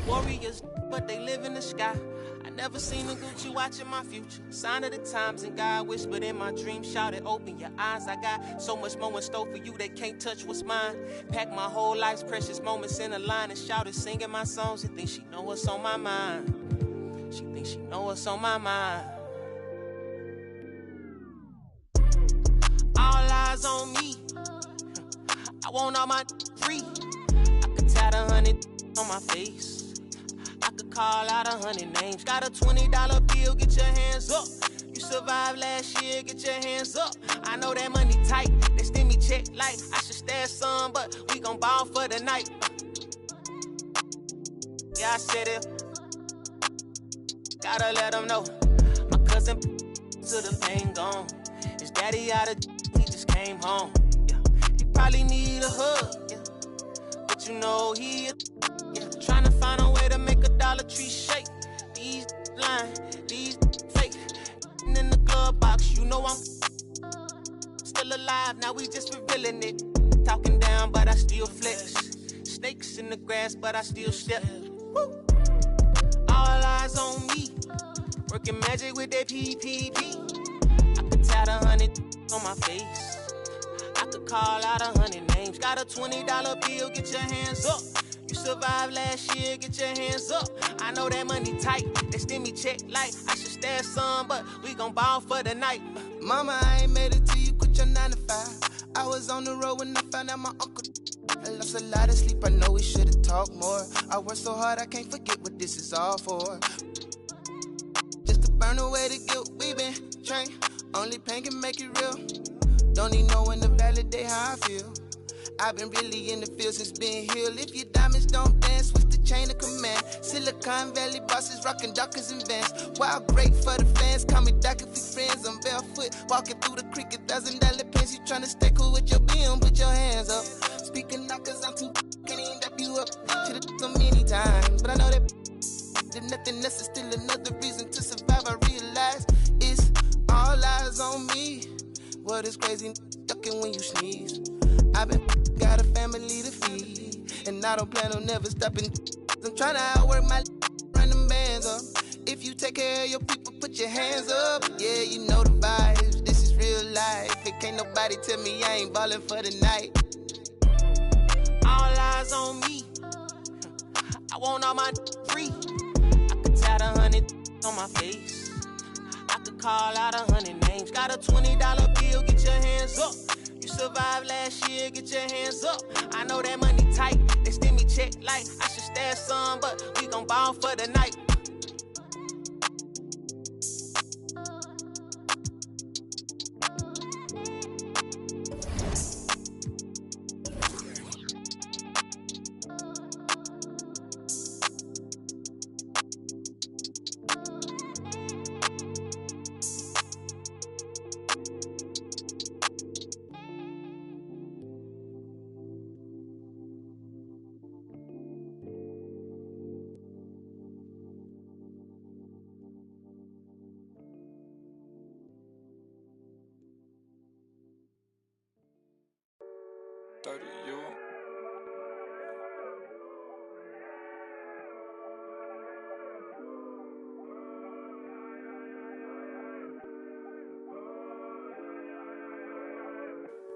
Warriors, but they live in the sky. I never seen a Gucci watching my future. Sign of the times and God whispered in my dream, shouted, open your eyes. I got so much more in store for you they can't touch what's mine. Pack my whole life's precious moments in a line and shouted, singing my songs. She think she know what's on my mind. She think she know what's on my mind. All eyes on me. I want all my free. I could tat 100 on my face. I could call out 100 names. Got a $20 bill, get your hands up. You survived last year, get your hands up. I know that money tight, they send me check like I should stash some, but we gon' ball for the night. Yeah, I said it. Gotta let them know. My cousin to the pain gone. His daddy out of he just came home. Yeah, he probably need a hug. Yeah, but you know he trying to find a way to make a Dollar Tree shake. These lying, these fake. In the glove box, you know I'm still alive. Now we just revealing it. Talking down, but I still flex. Snakes in the grass, but I still step. Woo. All eyes on me. Working magic with that PPP. I could tat 100 on my face. I could call out 100 names. Got a $20 bill, get your hands up. You survived last year, get your hands up. I know that money tight, they send me check like I should stash some, but we gon' ball for the night. Mama, I ain't made it till you quit your 9 to 5. I was on the road when I found out my uncle I lost a lot of sleep, I know we should've talked more. I worked so hard, I can't forget what this is all for. Just to burn away the guilt, we been trained. Only pain can make it real. Don't need no one to validate how I feel. I've been really in the field since being healed. If your diamonds don't dance, what's the chain of command? Silicon Valley bosses rocking Dockers and Vans. Wild great for the fans, call me Doc if we friends. I'm barefoot, walking through the creek, $1,000 pants. You tryna stay cool with your BM, put your hands up. Speaking out cause I'm too can't even dap you up. Should've so many times, but I know that did nothing else is still another reason to survive. I realize it's all eyes on me. What is crazy, ducking when you sneeze. I've been got a family to feed, and I don't plan on never stopping. I'm trying to outwork my run them bands up. If you take care of your people, put your hands up. Yeah, you know the vibes. This is real life. It can't nobody tell me I ain't ballin' for the night. All eyes on me. I want all my free. I could tat 100 on my face. I could call out 100 names. Got a $20 bill, get your hands up. You survived last year, get your hands up. I know that money tight, they send me check like I should stash some, but we gon' ball for the night.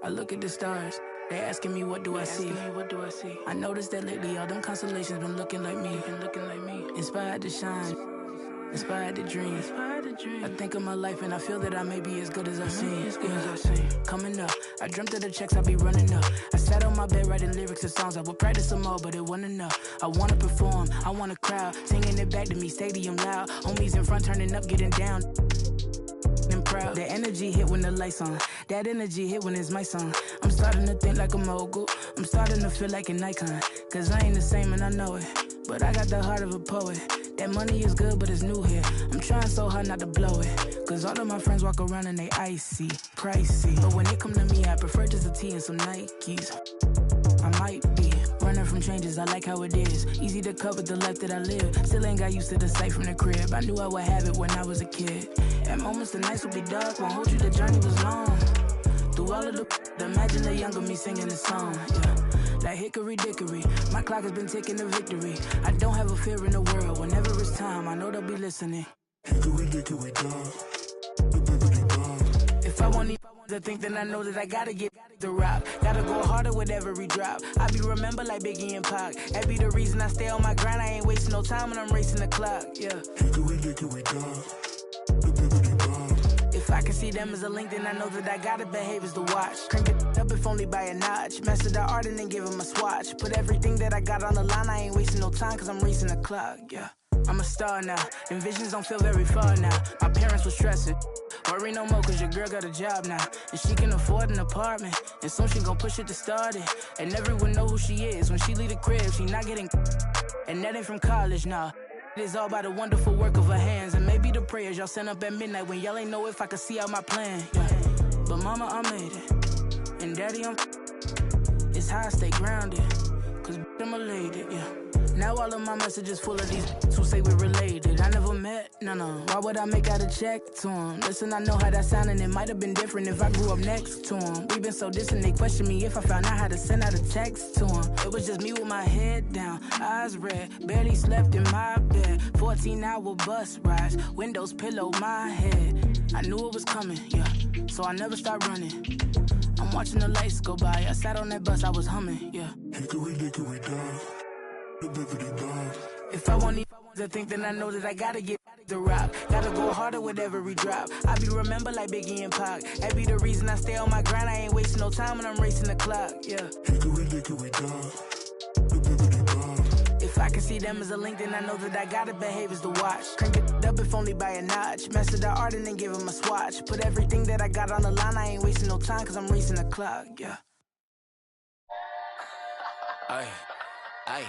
I look at the stars, they asking me what do I see. I noticed that lately all them constellations been looking like me. Inspired to shine, inspired to dream. I think of my life and I feel that I may be as good as I seem. Coming up, I dreamt of the checks I be running up. I sat on my bed writing lyrics and songs. I would practice some more, but it wasn't enough. I wanna perform, I want a crowd singing it back to me, stadium loud. Homies in front turning up, getting down. Proud. The energy hit when the lights on. That energy hit when it's my song. I'm starting to think like a mogul. I'm starting to feel like an icon. Cause I ain't the same and I know it, but I got the heart of a poet. That money is good but it's new here. I'm trying so hard not to blow it. Cause all of my friends walk around and they icy, pricey. But when it come to me, I prefer just a tee and some Nikes. I might be running from changes, I like how it is. Easy to cover the life that I live. Still ain't got used to the sight from the crib. I knew I would have it when I was a kid. At moments the nights would be dark, won't hold you, the journey was long. Through all of the imagine the younger me singing this song, yeah. Like hickory dickory, my clock has been ticking to victory. I don't have a fear in the world, whenever it's time, I know they'll be listening. Hickory dickory dog, if I want to think, then I know that I gotta get the rock. Gotta go harder with every drop. I be remembered like Biggie and Pac. That be the reason I stay on my grind. I ain't wasting no time when I'm racing the clock, yeah. Hickory dickory dog. If I can see them as a link, then I know that I gotta behave as the watch. Crank it up if only by a notch. Master the art and then give him a swatch. Put everything that I got on the line. I ain't wasting no time cause I'm racing the clock, yeah. I'm a star now, and visions don't feel very far now. My parents were stressing, worry no more cause your girl got a job now. And she can afford an apartment, and soon she gon' push it to start it. And everyone know who she is, when she leave the crib, she not getting. And that ain't from college, nah. It is all by the wonderful work of her hands. And maybe the prayers y'all sent up at midnight when y'all ain't know if I could see out my plan, yeah. But mama, I made it, and daddy, it's how I stay grounded, cause I'm a lady, yeah. Now all of my messages full of these who say we're related. I never met, no. Why would I make out a check to him? Listen, I know how that sound and it might have been different if I grew up next to him. We been so distant, they question me if I found out how to send out a text to him. It was just me with my head down, eyes red, barely slept in my bed. 14-hour bus rides, windows pillow my head. I knew it was coming, yeah, so I never stopped running. I'm watching the lights go by, I sat on that bus, I was humming, yeah. Hickory dickory dog. If I want I think that I know that I gotta get the rock. Gotta go harder with every drop. I be remembered like Biggie and Pac. That be the reason I stay on my grind. I ain't wasting no time when I'm racing the clock. Yeah. Hickory dog. If I can see them as a link, then I know that I gotta behave as the watch. Crank it up if only by a notch. Master the art and then give him a swatch. Put everything that I got on the line. I ain't wasting no time cause I'm racing the clock. Yeah. Ay, ay,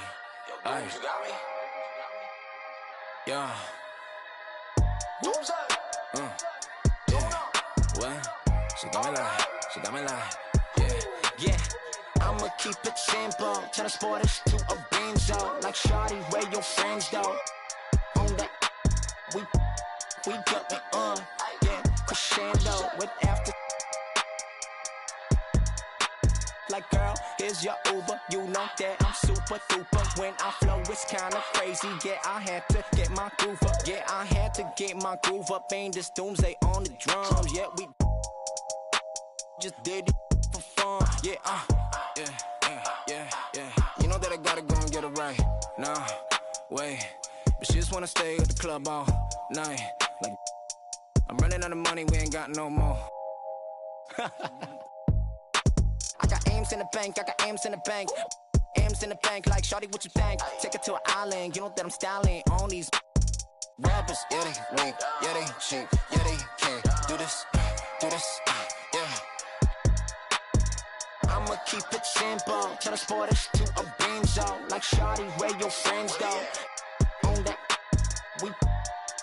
ay. You got me? Yeah. Yeah. What? She got me like. Yeah. I'ma keep it simple. Turn the sportish to a benzo. Like shawty, where your friends though? On that, we jumping on. Yeah, crescendo with after. Like girl, here's your Uber. You know that I'm super duper. When I flow, it's kinda crazy. Yeah, I had to get my groove up. Yeah, I had to get my groove up. Ain't this doomsday on the drums? Yeah, we just did it for fun. Yeah, yeah. You know that I gotta go and get it right. Nah, wait. But she just wanna stay at the club all night. Like, I'm running out of money, we ain't got no more. I got M's in the bank, M's in the bank. M's in the bank, like shawty, what you think? Take it to an island, you know that I'm styling on these rappers. Yeah, they weak, yeah, they cheap, yeah, they can't do this, yeah. I'ma keep it simple, turn the sportish to a benzo. Like shawty, where your friends go? On that, we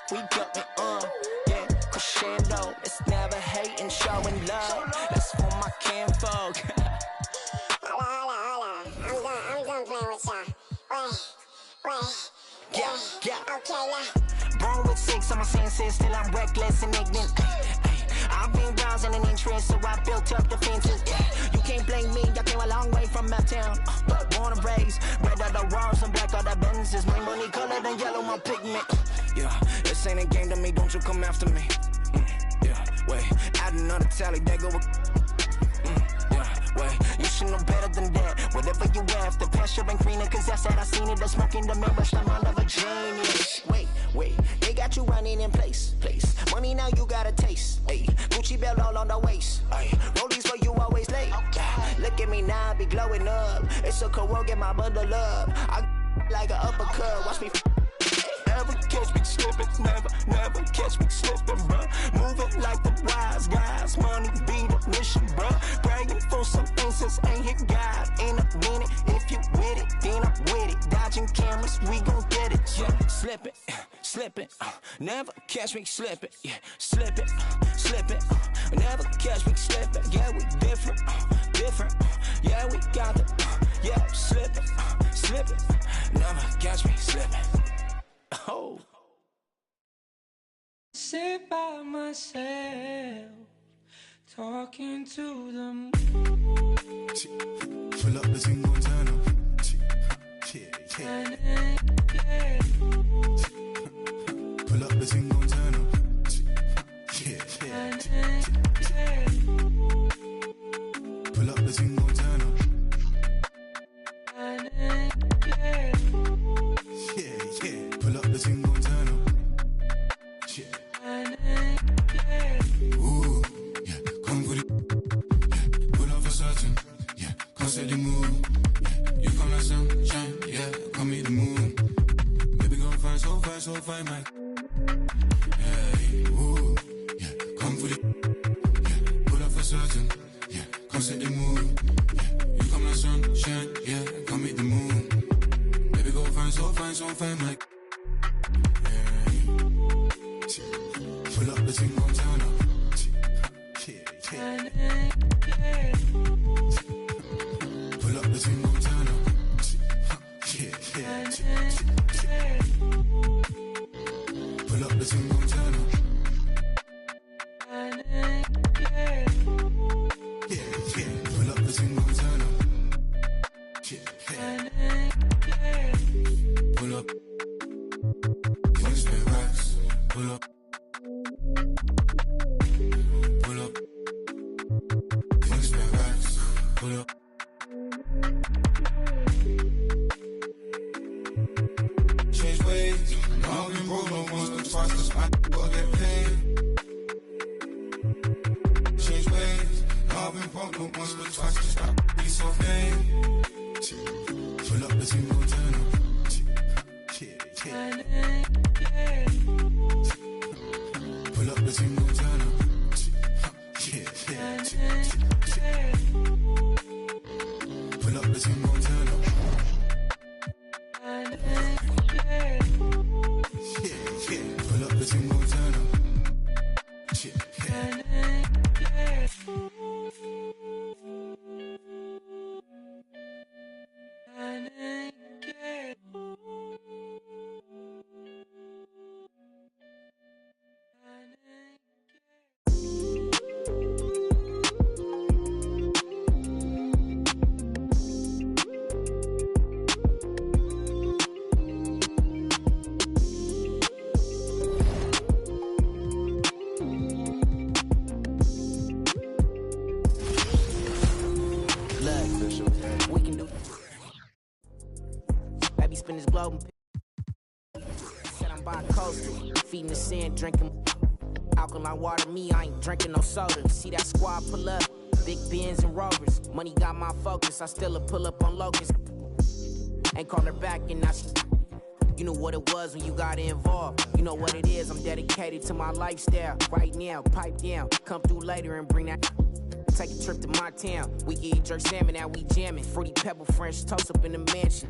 jumping on, yeah, crescendo. It's never hating, showing love. That's for my kinfolk. I'm done playing with y'all. Wait. Yeah. Okay, now. Born with 6 on my senses, still I'm reckless and ignorant. I've been browsing an interest, so I built up defenses. You can't blame me, I came a long way from uptown. Born and raised, red are the wrongs and black are the businesses. My money colored and yellow, my pigment. Yeah, this ain't a game to me, don't you come after me. Yeah, wait, add another tally, they go with. Wait, you should know better than that. Whatever you have, the pressure ain't greener. Cause I said I seen it, the smoke in the mirror, the mind of a genius. Wait, they got you running in place. Money now you got a taste. Ay, Gucci belt all on the waist. Ay, rollies for you always late. Look at me now, I be glowing up. It's a cold, get my bundle up. I like an uppercut, watch me. Never catch me slipping, never catch me slipping, bruh. Moving like the wise guys, money be the mission, bruh. Praying for some answers, ain't hit God in a minute. If you with it, then I'm with it. Dodging cameras, we gon' get it. Yeah, slipping, never catch me slipping. Yeah, slipping, never catch me slipping. Yeah, we different. Yeah, we got it. Yeah, slipping, never catch me slipping. Oh. Sit by myself, talking to the moon. Pull up the thing, gon' turn up. Yeah. Pull up the thing, gon' turn up. Yeah. Pull up the thing, gon' turn up. Yeah. Pull up the thing, gon' turn up. Yeah. Ooh, yeah. Come for it. Yeah. Pull up for certain. Yeah. Come set the mood. Yeah. You come like sunshine. Yeah. Come meet the moon. Baby, go fine, so fine, Mike. Hey, ooh, yeah. Come for it. Yeah. Pull up for certain. Yeah. Come set the mood. Yeah. You come like sunshine. Yeah. Come meet the moon. Baby, go fine, so fine, Mike. Pull up the thing, gon' turn up. Pull up the thing, gon' turn up. Pull up the thing, gon' turn up. Pull up the thing, gon' turn up. Pull up. You wanna spend racks? Pull up. Pull up. You wanna spend racks? Pull up. Change ways, the team, go turn up. Pull up the team, go turn up. Pull up the team, go turn up. Pull up the team, go turn up. We can do. Baby spin his globe. Said I'm buying coasters, feeding the sand, drinking alkaline water. Me, I ain't drinking no soda. See that squad pull up, big Benz and Rovers. Money got my focus. I still pull up on Locust. Ain't call her back and now she. You know what it was when you got involved. You know what it is. I'm dedicated to my lifestyle. Right now, pipe down. Come through later and bring that. Take a trip to my town. We can eat jerk salmon, now we jamming. Fruity pebble French toast up in the mansion.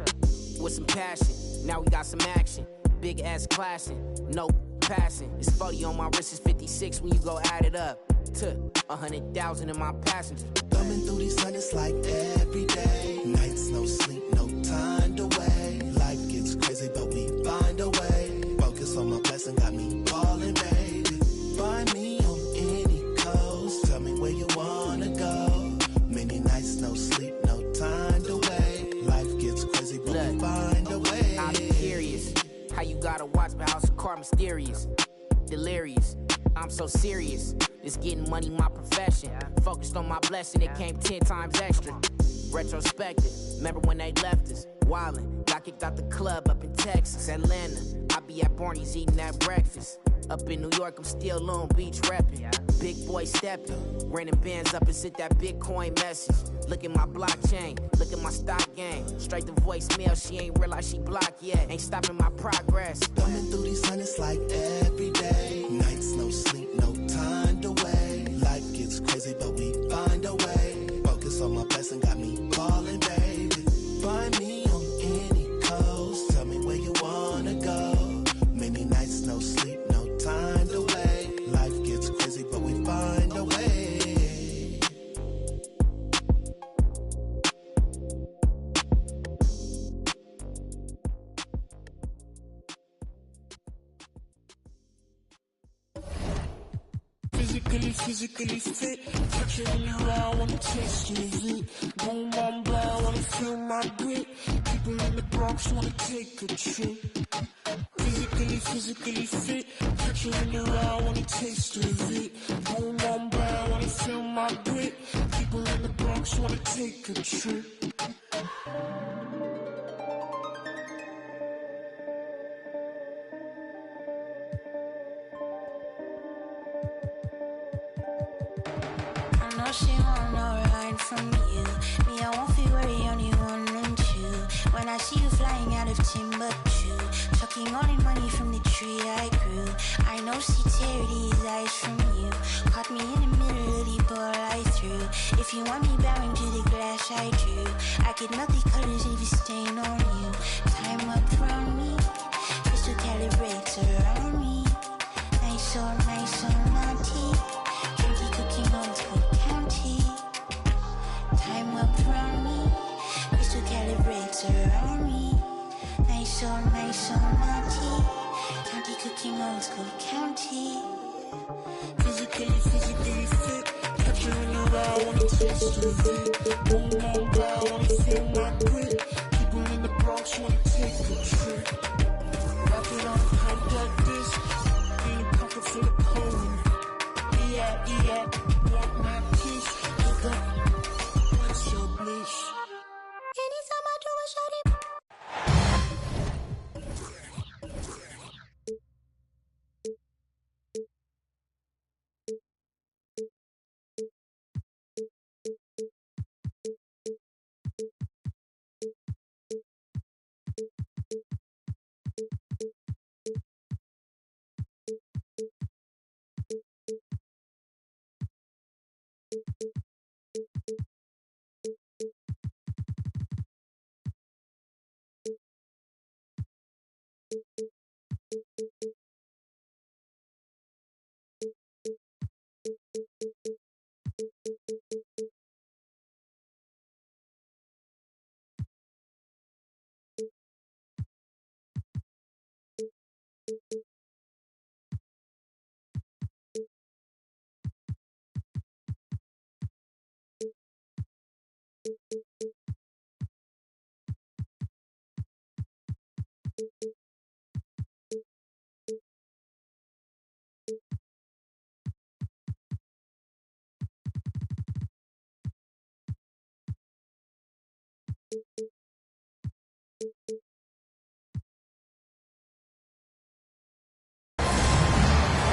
With some passion, now we got some action. Big ass clashing, no passing. It's 40 on my wrist, it's 56 when you go add it up. To 100,000 in my passenger. Thumbing through these hundreds like every day. Nights, no sleep, no time to wait. Life gets crazy, but we find a way. Focus on my blessing, got me balling, baby. Find me on any coast. Tell me where you wanna go. Many nights, no sleep, no time to wait. Life gets crazy, but we find a way. I'm curious how you gotta watch my house of car mysterious. Delirious, I'm so serious. It's getting money, my profession. Focused on my blessing, it came 10 times extra. Retrospective, remember when they left us? Wildin', got kicked out the club up in Texas, Atlanta. I be at Barney's eating that breakfast. Up in New York, I'm still Long Beach reppin'. Big boy steppin', renting bands up and sent that Bitcoin message. Look at my blockchain, look at my stock game. Straight to voicemail, she ain't realize she blocked yet. Ain't stopping my progress. Thumbing through these hundreds like every day. Nights, no sleep, no time to wait. Life gets crazy, but we find a way. Focus on my blessing, got me balling, baby. Find me on any coast. Tell me where you wanna go. Many nights, no sleep, no time to wait. Life gets crazy, but we find a way. Physically fit. Touch it in your eye, wanna taste it. Boom, boom, blah, wanna feel my grit. People in the Bronx wanna take a trip. Physically fit. Touch it in your eye, wanna taste it. Boom, boom, blah, wanna feel my grit. People in the Bronx wanna take a trip. I know she want no line from you. Me, I won't feel worry, only one and two. When I see you flying out of Timbuktu, chucking all in money from the tree I grew. I know she tear these eyes from you. Caught me in the middle of the ball I threw. If you want me bowing to the glass I drew, I could melt the colors if you stain on you. Time up from me, crystal calibrates around me. Nice so naughty. Candy cooking on Cook County. Time up from me, crystal calibrates around me. Nice so naughty. County cooking on Cook County. Physically fit. Touch it in your eye, wanna taste it. Boom, boom, blah, wanna feel my grit. People in the Bronx wanna take a trip. Rock it on a pipe like this. In a pocket full of cold. Yeah, want my kiss. Look up, what's your bliss? Anytime I do a shawty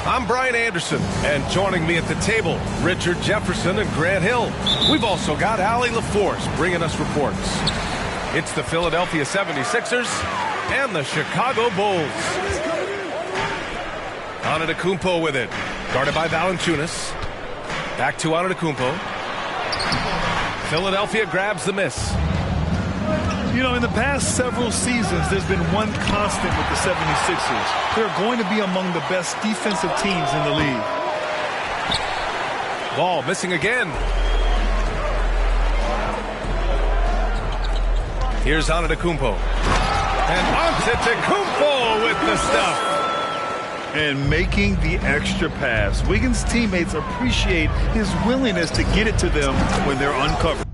I'm Brian Anderson, and joining me at the table, Richard Jefferson and Grant Hill. We've also got Allie LaForce bringing us reports. It's the Philadelphia 76ers and the Chicago Bulls. Antetokounmpo with it, guarded by Valanciunas. Back to Antetokounmpo. Philadelphia grabs the miss. You know, in the past several seasons, there's been one constant with the 76ers. They're going to be among the best defensive teams in the league. Ball missing again. Here's Antetokounmpo. And Antetokounmpo with the stuff. And making the extra pass. Wiggins' teammates appreciate his willingness to get it to them when they're uncovered.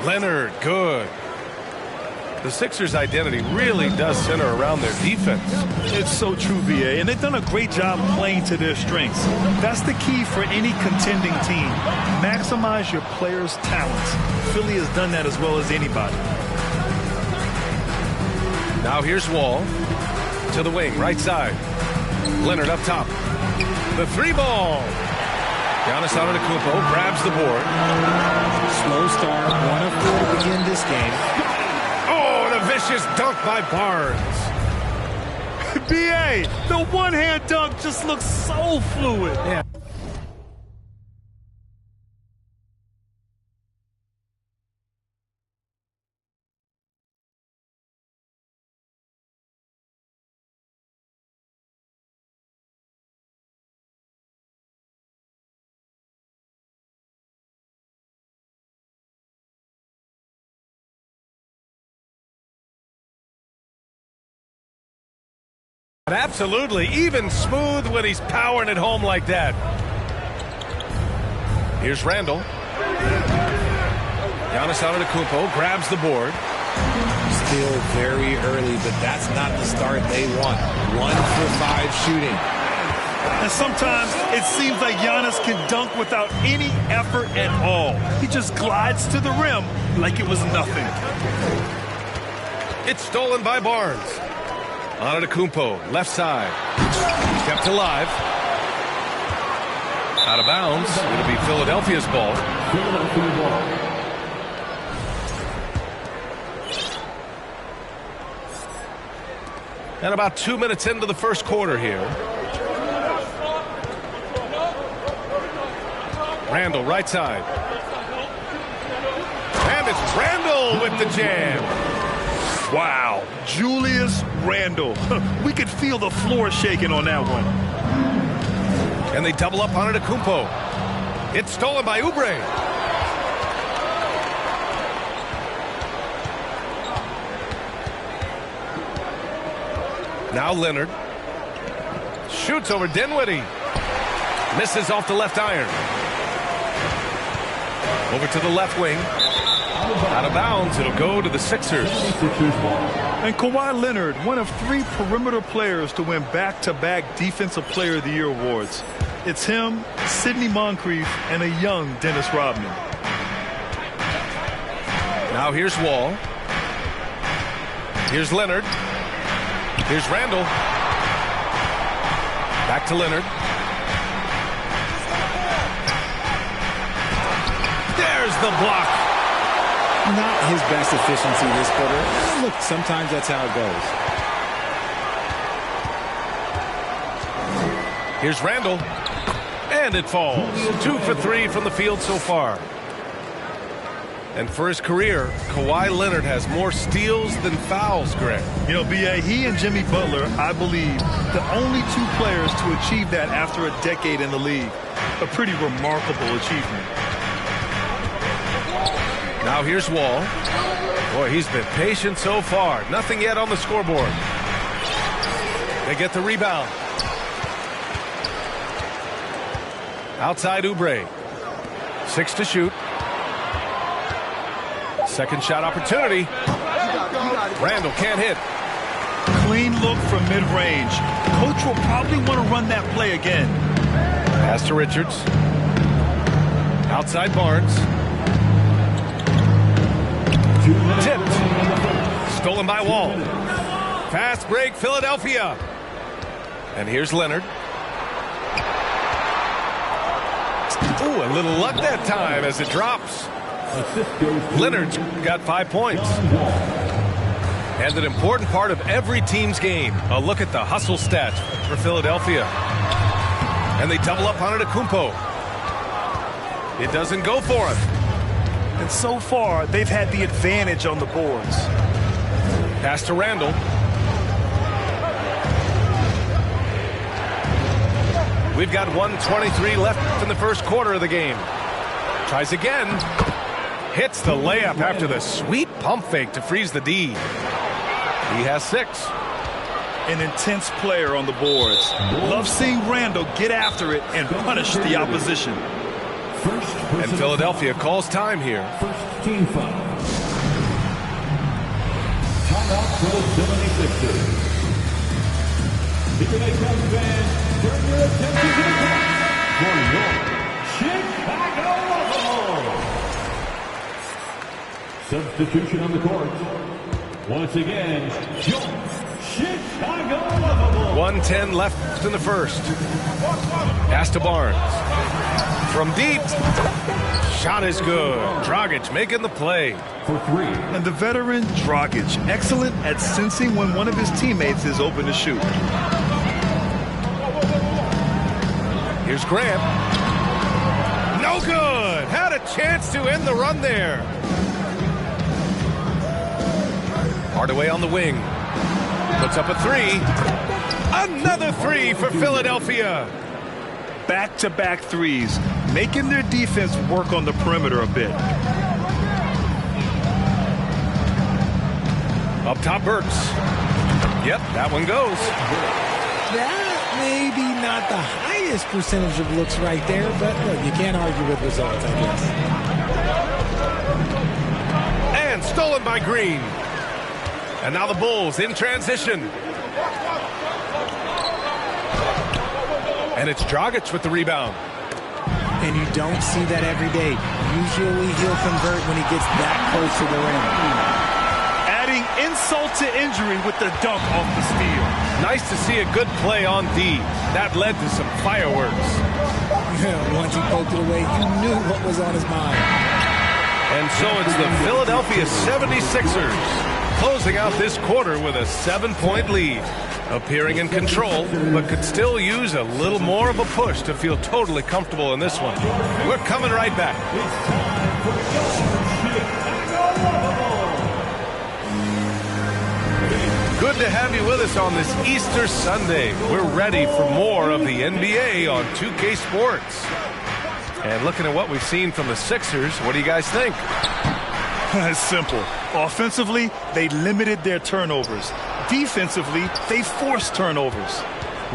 Leonard, good. The Sixers' identity really does center around their defense. It's so true, VA, and they've done a great job playing to their strengths. That's the key for any contending team. Maximize your players' talents. Philly has done that as well as anybody. Now here's Wall to the wing, right side. Leonard up top. The three ball. Giannis Antetokounmpo grabs the board. Slow start, 1 of 4 to begin this game. Oh, and a vicious dunk by Barnes. BA, the one-hand dunk just looks so fluid. Yeah. Absolutely, even smooth when he's powering it home like that. Here's Randall. Giannis Antetokounmpo grabs the board. Still very early, but that's not the start they want. 1 for 5 shooting. And sometimes it seems like Giannis can dunk without any effort at all. He just glides to the rim like it was nothing. It's stolen by Barnes. Antetokounmpo, left side. Kept alive. Out of bounds. It'll be Philadelphia's ball. And about 2 minutes into the first quarter here. Randall, right side. And it's Randall with the jam. Wow, Julius Randle. We could feel the floor shaking on that one. And they double up on Antetokounmpo. It's stolen by Oubre. Now Leonard. Shoots over Dinwiddie. Misses off the left iron. Over to the left wing. Out of bounds, it'll go to the Sixers. And Kawhi Leonard, one of 3 perimeter players to win back-to-back Defensive Player of the Year awards. It's him, Sidney Moncrief, and a young Dennis Rodman. Now here's Wall. Here's Leonard. Here's Randall. Back to Leonard. There's the block. Not his best efficiency this quarter. Look, sometimes that's how it goes. Here's Randall. And it falls. 2 for 3 from the field so far. And for his career, Kawhi Leonard has more steals than fouls, Greg. You know, B.A., he and Jimmy Butler, I believe, the only 2 players to achieve that after a decade in the league. A pretty remarkable achievement. Now here's Wall. Boy, he's been patient so far. Nothing yet on the scoreboard. They get the rebound. Outside Oubre. 6 to shoot. Second shot opportunity. Randall can't hit. Clean look from mid-range. Coach will probably want to run that play again. Pass to Richards. Outside Barnes. Tipped. Stolen by Wall. Fast break, Philadelphia. And here's Leonard. Ooh, a little luck that time as it drops. Leonard's got 5 points. And an important part of every team's game. A look at the hustle stats for Philadelphia. And they double up on Antetokounmpo. It doesn't go for him. And so far, they've had the advantage on the boards. Pass to Randall. We've got 1:23 left in the first quarter of the game. Tries again. Hits the layup after the sweet pump fake to freeze the D. He has 6. An intense player on the boards. Love seeing Randall get after it and punish the opposition. And Philadelphia calls time here. First team foul. Timeout for the 76ers. Here they come, fans. Turn your attention to the clock for your Chicago Bulls. Substitution on the court. Once again, your Chicago Bulls. 1:10 left in the first. Pass to Barnes. From deep. Shot is good. Dragic making the play. For 3. And the veteran Dragic, excellent at sensing when one of his teammates is open to shoot. Here's Graham. No good. Had a chance to end the run there. Hardaway on the wing. Puts up a 3. Another 3 for Philadelphia. Back-to-back threes, making their defense work on the perimeter a bit. Up top, Burks. Yep, that one goes. That maybe not the highest percentage of looks right there, but look, you can't argue with results, I guess. And stolen by Green. And now the Bulls in transition. And it's Dragic with the rebound. And you don't see that every day. Usually he'll convert when he gets that close to the rim. Adding insult to injury with the dunk off the steal. Nice to see a good play on D. That led to some fireworks. Once he poked it away, you knew what was on his mind. And so it's the Philadelphia 76ers closing out this quarter with a 7-point lead. Appearing in control, but could still use a little more of a push to feel totally comfortable in this one. We're coming right back. Good to have you with us on this Easter Sunday. We're ready for more of the NBA on 2K Sports. And looking at what we've seen from the Sixers, what do you guys think? It's simple. Offensively, they limited their turnovers. Defensively, they forced turnovers.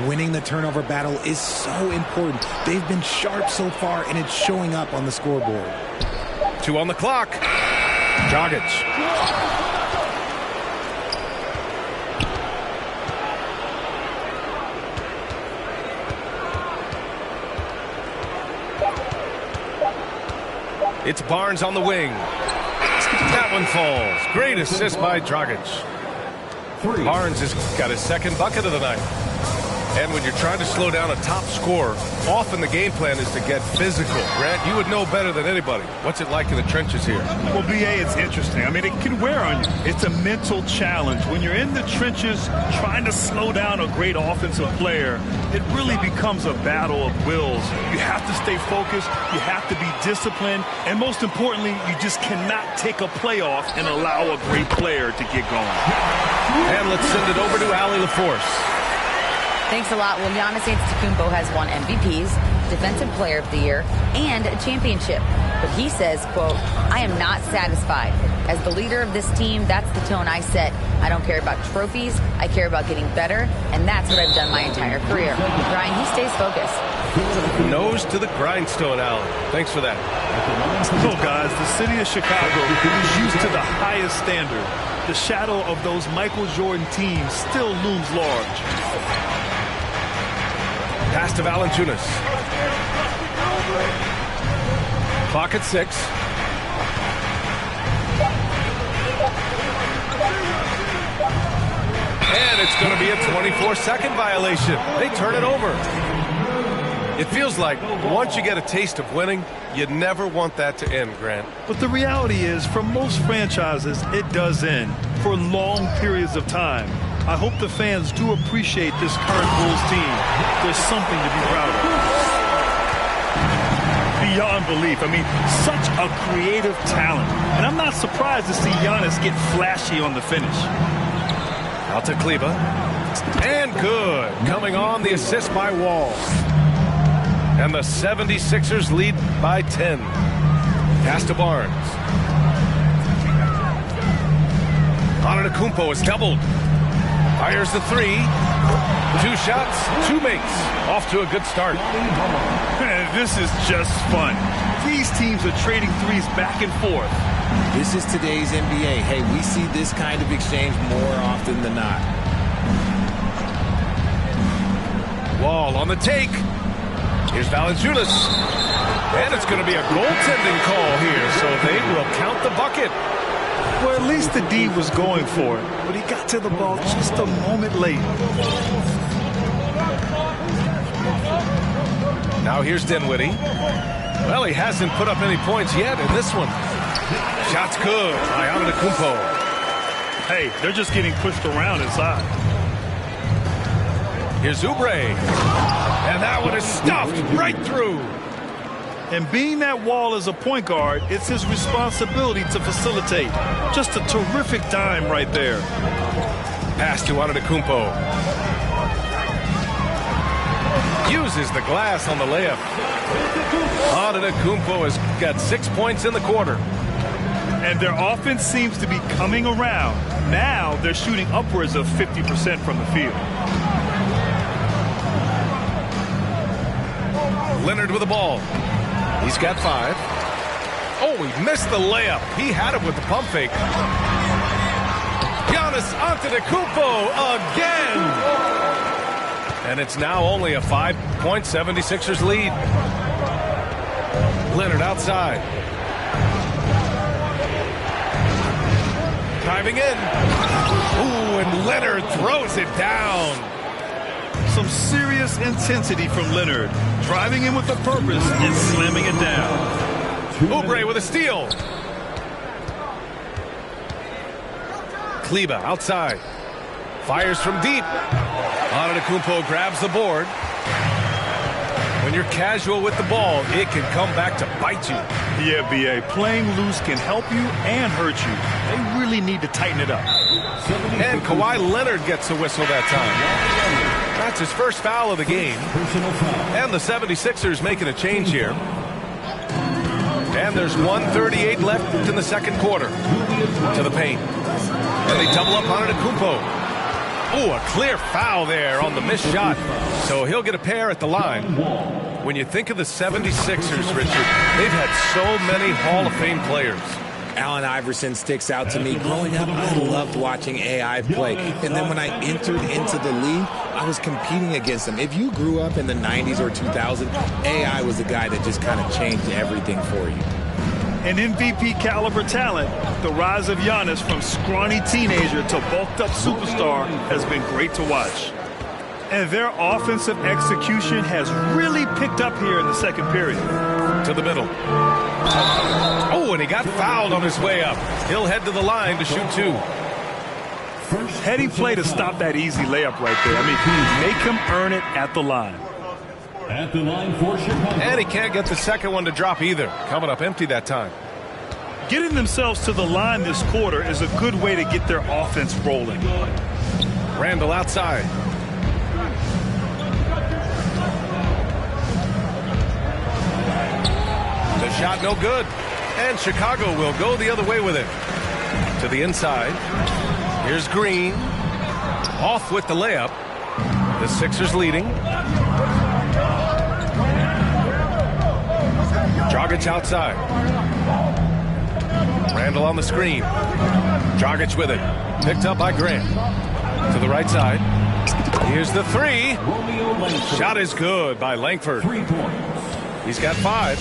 Winning the turnover battle is so important. They've been sharp so far, and it's showing up on the scoreboard. 2 on the clock. Dragic. It's Barnes on the wing. That one falls. Great assist by Dragic. Barnes has got his second bucket of the night. And when you're trying to slow down a top scorer, often the game plan is to get physical. Grant, you would know better than anybody. What's it like in the trenches here? Well, BA, it's interesting. I mean, it can wear on you. It's a mental challenge. When you're in the trenches trying to slow down a great offensive player, it really becomes a battle of wills. You have to stay focused. You have to be disciplined. And most importantly, you just cannot take a play off and allow a great player to get going. And let's send it over to Allie LaForce. Thanks a lot. Well, Giannis Antetokounmpo has won MVPs, Defensive Player of the Year, and a championship. But he says, quote, I am not satisfied. As the leader of this team, that's the tone I set. I don't care about trophies. I care about getting better, and that's what I've done my entire career. Brian, he stays focused. Nose to the grindstone, Allen. Thanks for that. So, guys, the city of Chicago is used to the highest standard. The shadow of those Michael Jordan teams still looms large. Pass to Valanciunas. Clock at 6. And it's going to be a 24-second violation. They turn it over. It feels like once you get a taste of winning, you never want that to end, Grant. But the reality is, for most franchises, it does end for long periods of time. I hope the fans do appreciate this current Bulls team. There's something to be proud of. Beyond belief. I mean, such a creative talent. And I'm not surprised to see Giannis get flashy on the finish. Out to Kleber. And good. Coming on, the assist by Wall. And the 76ers lead by 10. Pass to Barnes. Antetokounmpo is doubled. Fires the 3. 2 shots, 2 makes. Off to a good start. This is just fun. These teams are trading threes back and forth. This is today's NBA. Hey, we see this kind of exchange more often than not. Wall on the take. Here's Valanciunas. And it's going to be a goaltending call here, so they will count the bucket. Well, at least the D was going for it, but he got to the ball just a moment late. Now here's Dinwiddie. Well, he hasn't put up any points yet in this one. Shot's good by Antetokounmpo. Hey, they're just getting pushed around inside. Here's Oubre. And that one is stuffed right through. And being that Wall is a point guard, it's his responsibility to facilitate. Just a terrific dime right there. Pass to Antetokounmpo. Uses the glass on the layup. Antetokounmpo has got 6 points in the quarter. And their offense seems to be coming around. Now they're shooting upwards of 50% from the field. Leonard with the ball. He's got 5. Oh, he missed the layup. He had it with the pump fake. Giannis Antetokounmpo again. And it's now only a 5-point 76ers lead. Leonard outside. Driving in. Ooh, and Leonard throws it down. Some serious intensity from Leonard. Driving in with a purpose and slamming it down. Oubre with a steal. Kleber outside. Fires from deep. Antetokounmpo grabs the board. When you're casual with the ball, it can come back to bite you. Yeah, B.A. Playing loose can help you and hurt you. They really need to tighten it up. And Kawhi Leonard gets a whistle that time. That's his first foul of the game. And the 76ers making a change here. And there's 1:38 left in the second quarter. To the paint. And they double up on Antetokounmpo. Oh, a clear foul there on the missed shot. So he'll get a pair at the line. When you think of the 76ers, Richard, they've had so many Hall of Fame players. Allen Iverson sticks out to me. Growing up, I loved watching AI play. And then when I entered into the league, I was competing against him. If you grew up in the 90s or 2000, AI was the guy that just kind of changed everything for you. An MVP caliber talent, the rise of Giannis from scrawny teenager to bulked up superstar has been great to watch. And their offensive execution has really picked up here in the second period. To the middle. Oh, and he got fouled on his way up. He'll head to the line to shoot 2. Heady play to stop that easy layup right there. I mean, make him earn it at the line. At the line for Chicago. And he can't get the second one to drop either. Coming up empty that time. Getting themselves to the line this quarter is a good way to get their offense rolling. Randall outside. The shot no good. And Chicago will go the other way with it. To the inside. Here's Green. Off with the layup. The Sixers leading. Dragic outside. Randall on the screen. Dragic with it. Picked up by Grant. To the right side. Here's the 3. Shot is good by Langford. 3 points. He's got 5.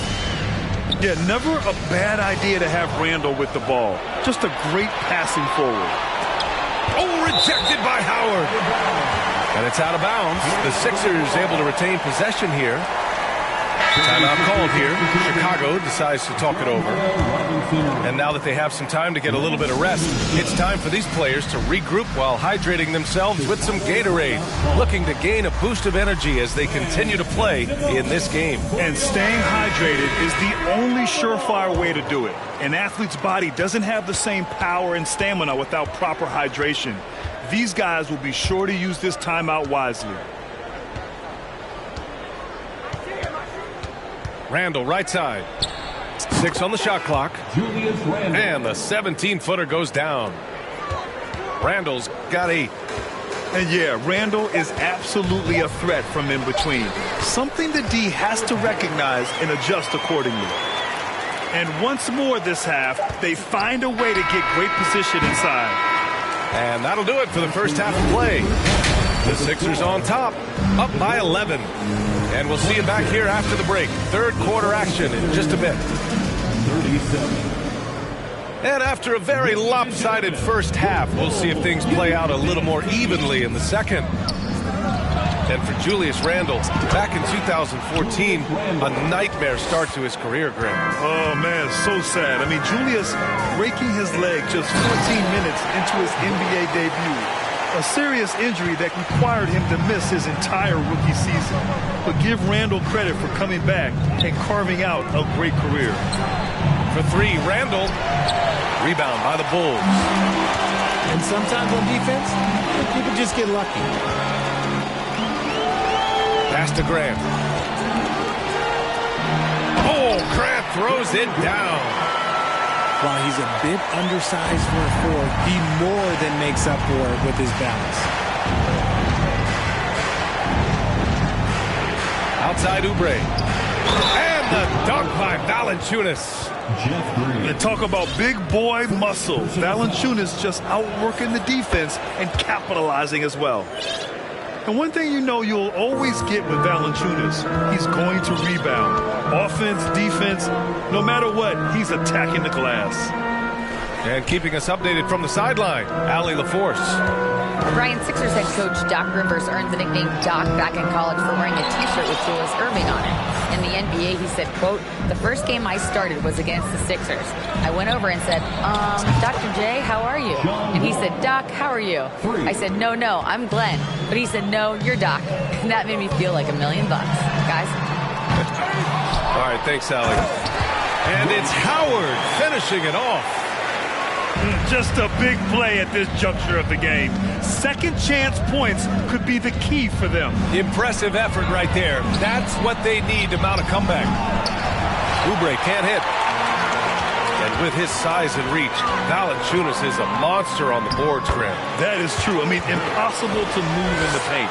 Yeah, never a bad idea to have Randall with the ball. Just a great passing forward. Oh, rejected by Howard. And it's out of bounds. The Sixers able to retain possession here. Timeout called here. Chicago decides to talk it over. And now that they have some time to get a little bit of rest, it's time for these players to regroup while hydrating themselves with some Gatorade, looking to gain a boost of energy as they continue to play in this game. And staying hydrated is the only surefire way to do it. An athlete's body doesn't have the same power and stamina without proper hydration. These guys will be sure to use this timeout wisely. Randall, right side. 6 on the shot clock. Julius Randle. And the 17-footer goes down. Randall's got 8. And yeah, Randall is absolutely a threat from in between. Something the D has to recognize and adjust accordingly. And once more this half, they find a way to get great position inside. And that'll do it for the first half of play. The Sixers on top, up by 11. And we'll see you back here after the break. Third quarter action in just a bit. 37. And after a very lopsided first half, we'll see if things play out a little more evenly in the second. And for Julius Randle, back in 2014, a nightmare start to his career, Grant. Oh, man, so sad. I mean, Julius breaking his leg just 14 minutes into his NBA debut. A serious injury that required him to miss his entire rookie season. But give Randall credit for coming back and carving out a great career. For 3, Randall. Rebound by the Bulls. And sometimes on defense, people just get lucky. Pass to Grant. Oh, Grant throws it down. While he's a bit undersized for a forward, he more than makes up for it with his balance. Outside Oubre. And the dunk by Valanciunas. Jeff Green. And talk about big boy muscle. Valanciunas just outworking the defense and capitalizing as well. And one thing you know you'll always get with Valanciunas, he's going to rebound. Offense, defense, no matter what, he's attacking the glass. And keeping us updated from the sideline, Allie LaForce. Brian, Sixers head coach Doc Rivers earned the nickname Doc back in college for wearing a T-shirt with Julius Erving on it. In the NBA, he said, quote, "The first game I started was against the Sixers. I went over and said, Dr. J, how are you?" And he said, "Doc, how are you?" I said, no, I'm Glenn. But he said, "No, you're Doc." And that made me feel like $1 million, guys. All right, thanks, Allie. And it's Howard finishing it off. Just a big play at this juncture of the game. Second chance points could be the key for them. Impressive effort right there. That's what they need to mount a comeback. Oubre can't hit. And with his size and reach, Valanciunas is a monster on the boards, Grant. That is true. I mean, impossible to move in the paint.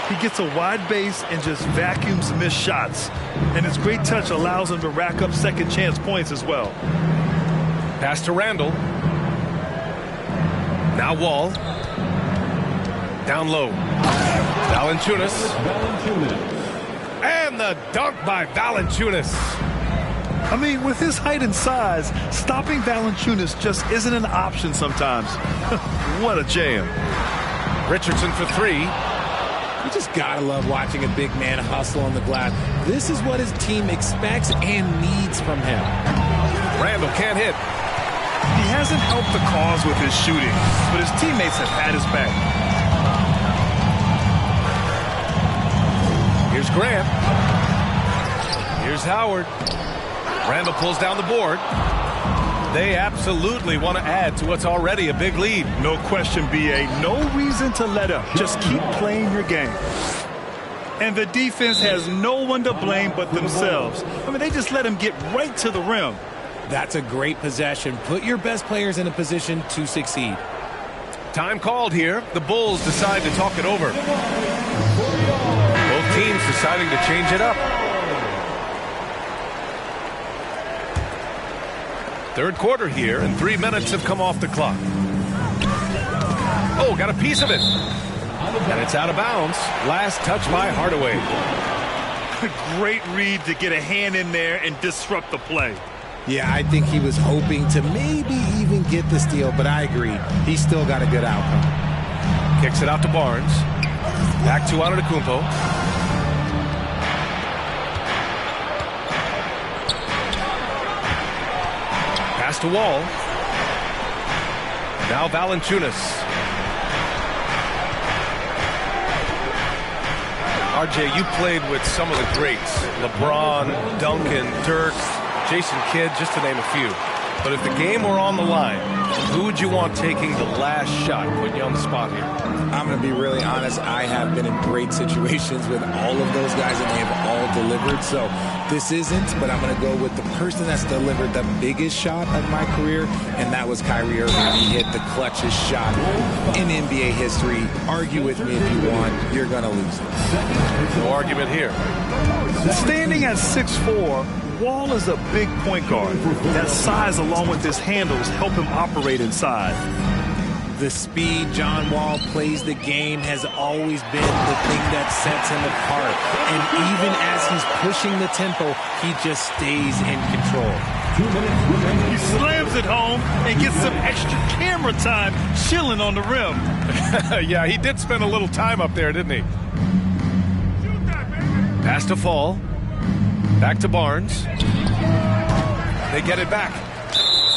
He gets a wide base and just vacuums missed shots. And his great touch allows him to rack up second chance points as well. Pass to Randall. Now Wall. Down low. Valanciunas. And the dunk by Valanciunas. I mean, with his height and size, stopping Valanciunas just isn't an option sometimes. What a jam. Richardson for three. You just gotta love watching a big man hustle on the glass. This is what his team expects and needs from him. Randall can't hit. He hasn't helped the cause with his shooting, but his teammates have had his back. Here's Grant. Here's Howard. Randall pulls down the board. They absolutely want to add to what's already a big lead. No question, B.A. No reason to let up. Just keep playing your game. And the defense has no one to blame but themselves. I mean, they just let him get right to the rim. That's a great possession. Put your best players in a position to succeed. Time called here. The Bulls decide to talk it over. Both teams deciding to change it up. Third quarter here, and 3 minutes have come off the clock. Oh, got a piece of it. And it's out of bounds. Last touch by Hardaway. Great read to get a hand in there and disrupt the play. Yeah, I think he was hoping to maybe even get the steal, but I agree. He still got a good outcome. Kicks it out to Barnes. Back to Antetokounmpo. Pass to Wall. Now Valanciunas. RJ, you played with some of the greats. LeBron, Duncan, Dirk, Jason Kidd, just to name a few. But if the game were on the line, who would you want taking the last shot? Putting you on the spot here. I'm going to be really honest. I have been in great situations with all of those guys, and they have all delivered. So this isn't, but I'm going to go with the person that's delivered the biggest shot of my career, and that was Kyrie Irving. He hit the clutchest shot in NBA history. Argue with me if you want. You're going to lose it. No argument here. Standing at 6'4", Wall is a big point guard. That size, along with his handles, help him operate inside. The speed John Wall plays the game has always been the thing that sets him apart. And even as he's pushing the tempo, he just stays in control. He slams it home and gets some extra camera time chilling on the rim. Yeah, he did spend a little time up there, didn't he? Pass to Fall. Back to Barnes. They get it back.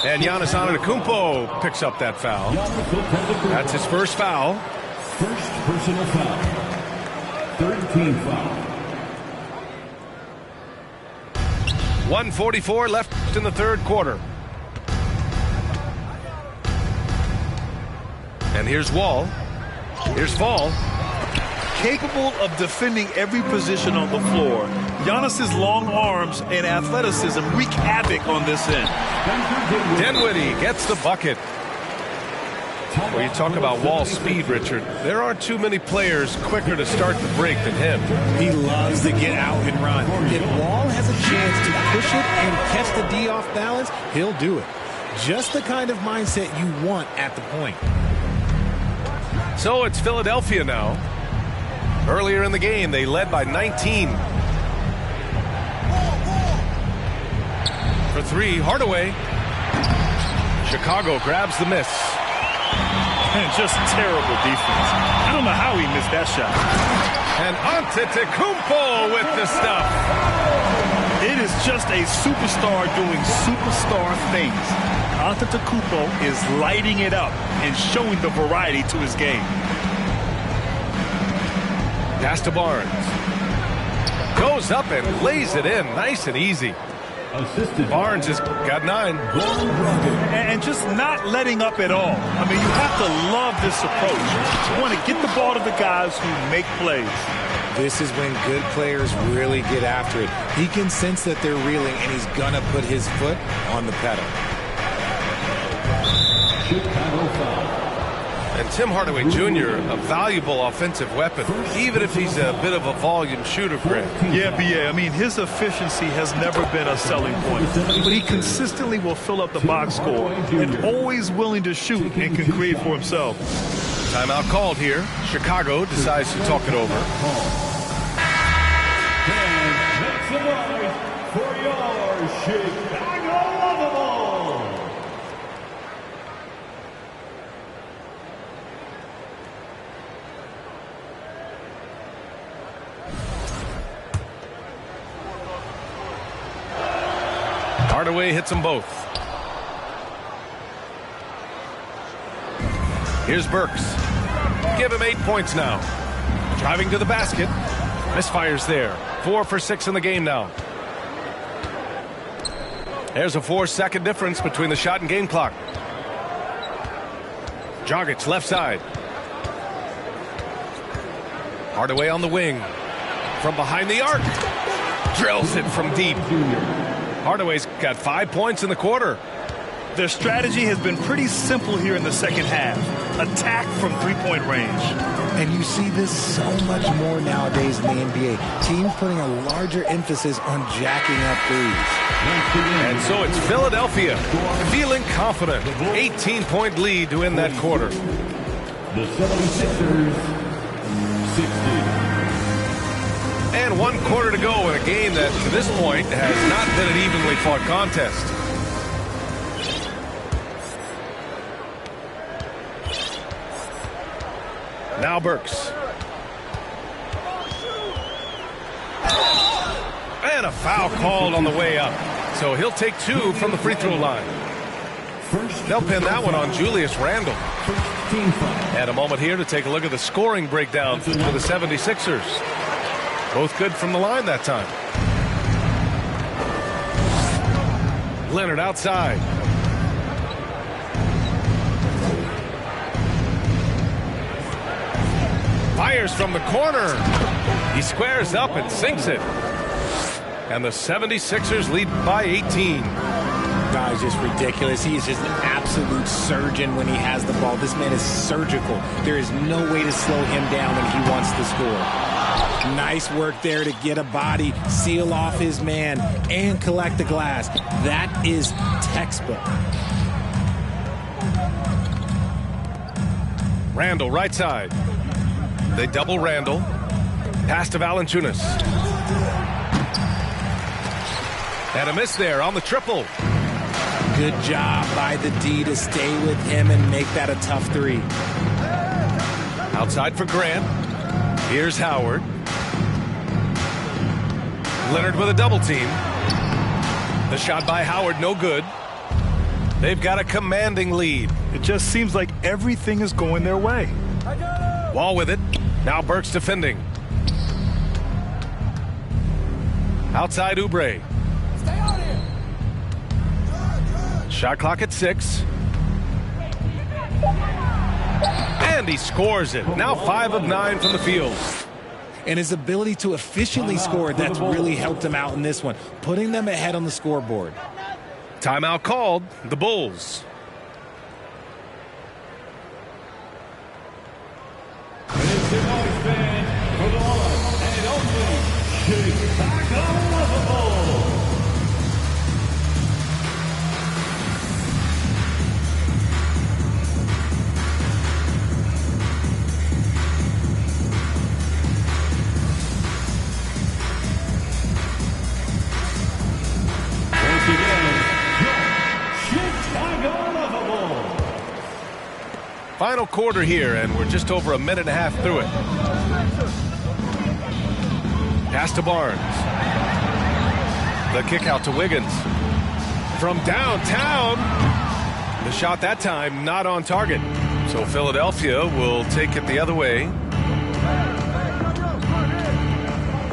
And Giannis Antetokounmpo picks up that foul. That's his first foul. First personal foul. Third team foul. 1:44 left in the third quarter. And here's Wall. Here's Fall. Capable of defending every position on the floor, Giannis's long arms and athleticism wreak havoc on this end. Dinwiddie gets the bucket. Well, you talk about Wall's speed, Richard. There aren't too many players quicker to start the break than him. He loves to get out and run. If Wall has a chance to push it and catch the D off balance, he'll do it. Just the kind of mindset you want at the point. So it's Philadelphia now. Earlier in the game, they led by 19. For three, Hardaway. Chicago grabs the miss. And just terrible defense. I don't know how he missed that shot. And Antetokounmpo with the stuff. It is just a superstar doing superstar things. Antetokounmpo is lighting it up and showing the variety to his game. Pass to Barnes. Goes up and lays it in. Nice and easy. Barnes has got 9. And just not letting up at all. I mean, you have to love this approach. You want to get the ball to the guys who make plays. This is when good players really get after it. He can sense that they're reeling, and he's going to put his foot on the pedal. And Tim Hardaway Jr., a valuable offensive weapon, even if he's a bit of a volume shooter, Greg. Yeah, B.A. I mean, his efficiency has never been a selling point, but he consistently will fill up the box score and always willing to shoot and can create for himself. Timeout called here. Chicago decides to talk it over. And make some noise for your Chicago Lovables. Hardaway hits them both. Here's Burks. Give him 8 points now. Driving to the basket. Misfires there. 4 for 6 in the game now. There's a 4-second difference between the shot and game clock. Dragic left side. Hardaway on the wing. From behind the arc. Drills it from deep. Hardaway's got 5 points in the quarter. Their strategy has been pretty simple here in the second half. Attack from three-point range. And you see this so much more nowadays in the NBA. Teams putting a larger emphasis on jacking up threes. And so it's Philadelphia feeling confident. 18-point lead to end that quarter. The 76ers, 60. And 1 quarter to go in a game that, to this point, has not been an evenly fought contest. Now Burks. And a foul called on the way up. So he'll take 2 from the free throw line. They'll pin that one on Julius Randle. And a moment here to take a look at the scoring breakdown for the 76ers. Both good from the line that time. Leonard outside. Fires from the corner. He squares up and sinks it. And the 76ers lead by 18. Guy's just ridiculous. He is just an absolute surgeon when he has the ball. This man is surgical. There is no way to slow him down when he wants to score. Nice work there to get a body, seal off his man, and collect the glass. That is textbook. Randle right side. They double Randle. Pass to Valanciunas. And a miss there on the triple. Good job by the D to stay with him and make that a tough 3. Outside for Grant. Here's Howard. Leonard with a double team. The shot by Howard, no good. They've got a commanding lead. It just seems like everything is going their way. Wall with it. Now Burks defending. Outside Oubre. Shot clock at 6. And he scores it. Now 5 of 9 from the field. And his ability to efficiently score, that's really helped him out in this one, putting them ahead on the scoreboard. Timeout called. The Bulls. Final quarter here, and we're just over a minute and a half through it. Pass to Barnes. The kick out to Wiggins. From downtown. The shot that time not on target. So Philadelphia will take it the other way.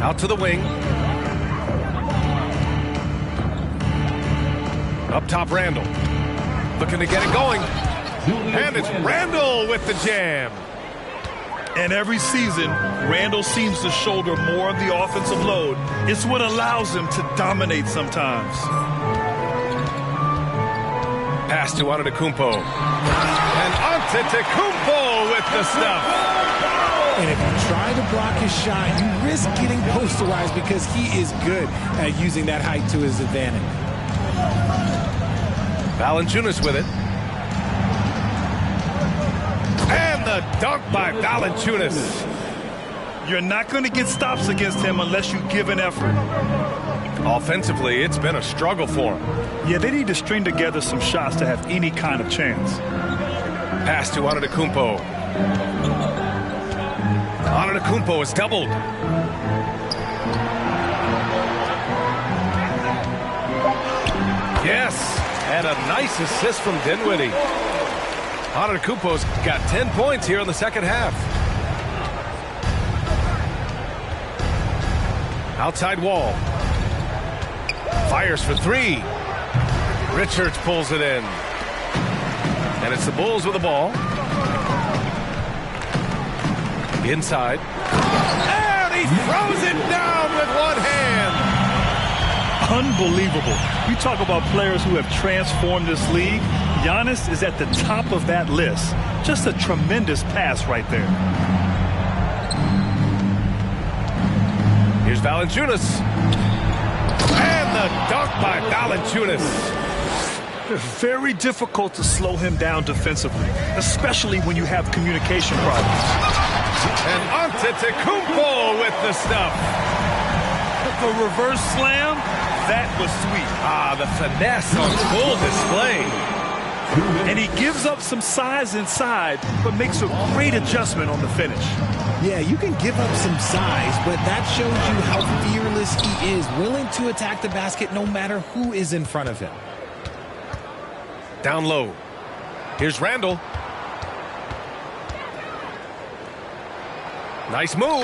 Out to the wing. Up top, Randle. Looking to get it going. And it's Randle with the jam. And every season, Randle seems to shoulder more of the offensive load. It's what allows him to dominate sometimes. Pass to Antetokounmpo. And Antetokounmpo with the stuff. And if you try to block his shot, you risk getting posterized because he is good at using that height to his advantage. Valanciunas with it. And the dunk by Valanciunas. You're not going to get stops against him unless you give an effort. Offensively, it's been a struggle for him. Yeah, they need to string together some shots to have any kind of chance. Pass to Antetokounmpo. Antetokounmpo is doubled. Yes, and a nice assist from Dinwiddie. Antetokounmpo's got 10 points here in the second half. Outside wall. Fires for three. Richards pulls it in. And it's the Bulls with the ball. Inside. And he throws it down with one hand. Unbelievable. You talk about players who have transformed this league. Giannis is at the top of that list. Just a tremendous pass right there. Here's Valanciunas. And the dunk by Valanciunas. Very difficult to slow him down defensively, especially when you have communication problems. And Antetokounmpo with the stuff. The reverse slam, that was sweet. Ah, the finesse on full display. And he gives up some size inside, but makes a great adjustment on the finish. Yeah, you can give up some size, but that shows you how fearless he is, willing to attack the basket no matter who is in front of him. Down low. Here's Randall. Nice move.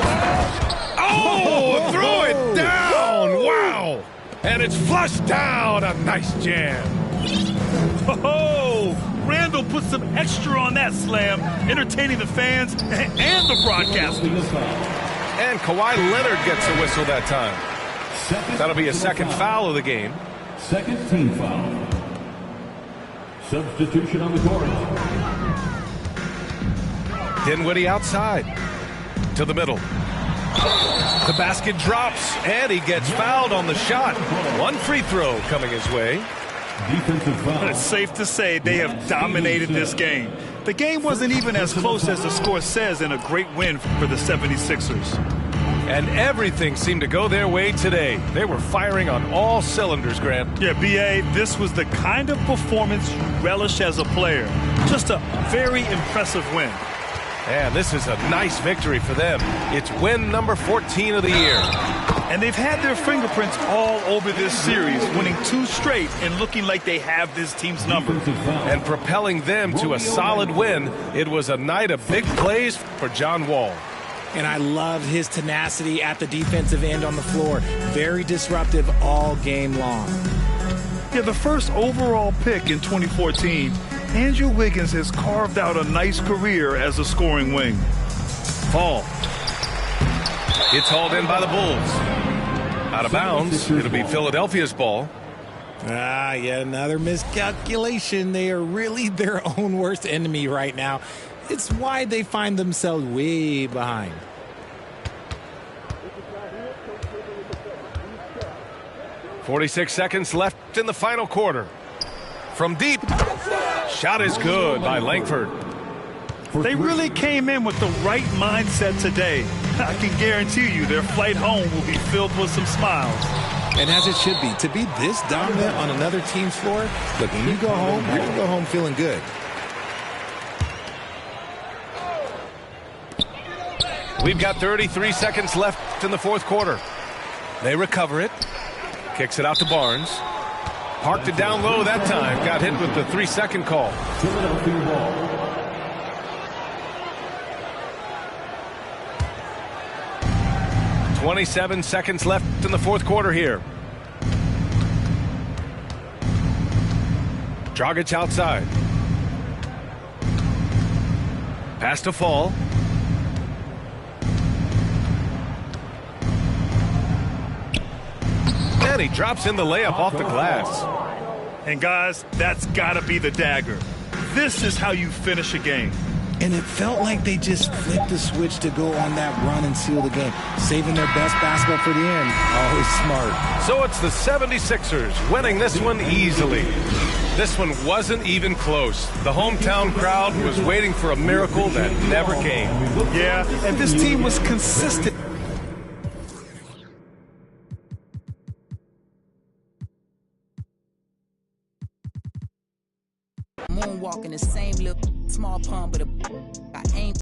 Oh, throw it down. Wow. And it's flushed down. A nice jam. Oh, Randall put some extra on that slam, entertaining the fans and the broadcasters. And Kawhi Leonard gets a whistle that time. That'll be a second foul of the game. Second team foul. Substitution on the court. Dinwiddie outside to the middle. The basket drops, and he gets fouled on the shot. One free throw coming his way. Defensive foul. It's safe to say they have dominated this game. The game wasn't even as close as the score says in a great win for the 76ers. And everything seemed to go their way today. They were firing on all cylinders, Grant. Yeah, B.A., this was the kind of performance you relish as a player. Just a very impressive win. And this is a nice victory for them. It's win number 14 of the year. And they've had their fingerprints all over this series, winning 2 straight and looking like they have this team's number. And propelling them to a solid win. It was a night of big plays for John Wall. And I loved his tenacity at the defensive end on the floor. Very disruptive all game long. Yeah, the first overall pick in 2014, Andrew Wiggins has carved out a nice career as a scoring wing. Fall. It's hauled in by the Bulls. Out of bounds. It'll be Philadelphia's ball. Yet another miscalculation. They are really their own worst enemy right now. It's why they find themselves way behind. .46 seconds left in the final quarter. From deep. Shot is good by Langford. They really came in with the right mindset today. I can guarantee you their flight home will be filled with some smiles. And as it should be. To be this dominant on another team's floor, look, when you go home, you're going to go home feeling good. We've got 33 seconds left in the fourth quarter. They recover it. Kicks it out to Barnes. Parked it down low that time. Got hit with the 3-second call. Philadelphia ball. .27 seconds left in the fourth quarter here. Dragic outside. Pass to Fall. And he drops in the layup off the glass. And guys, that's got to be the dagger. This is how you finish a game. And it felt like they just flipped the switch to go on that run and seal the game, saving their best basketball for the end. Always smart. So it's the 76ers winning this one easily. This one wasn't even close. The hometown crowd was waiting for a miracle that never came. Yeah, and this team was consistent. Moonwalking the same little small pond, but a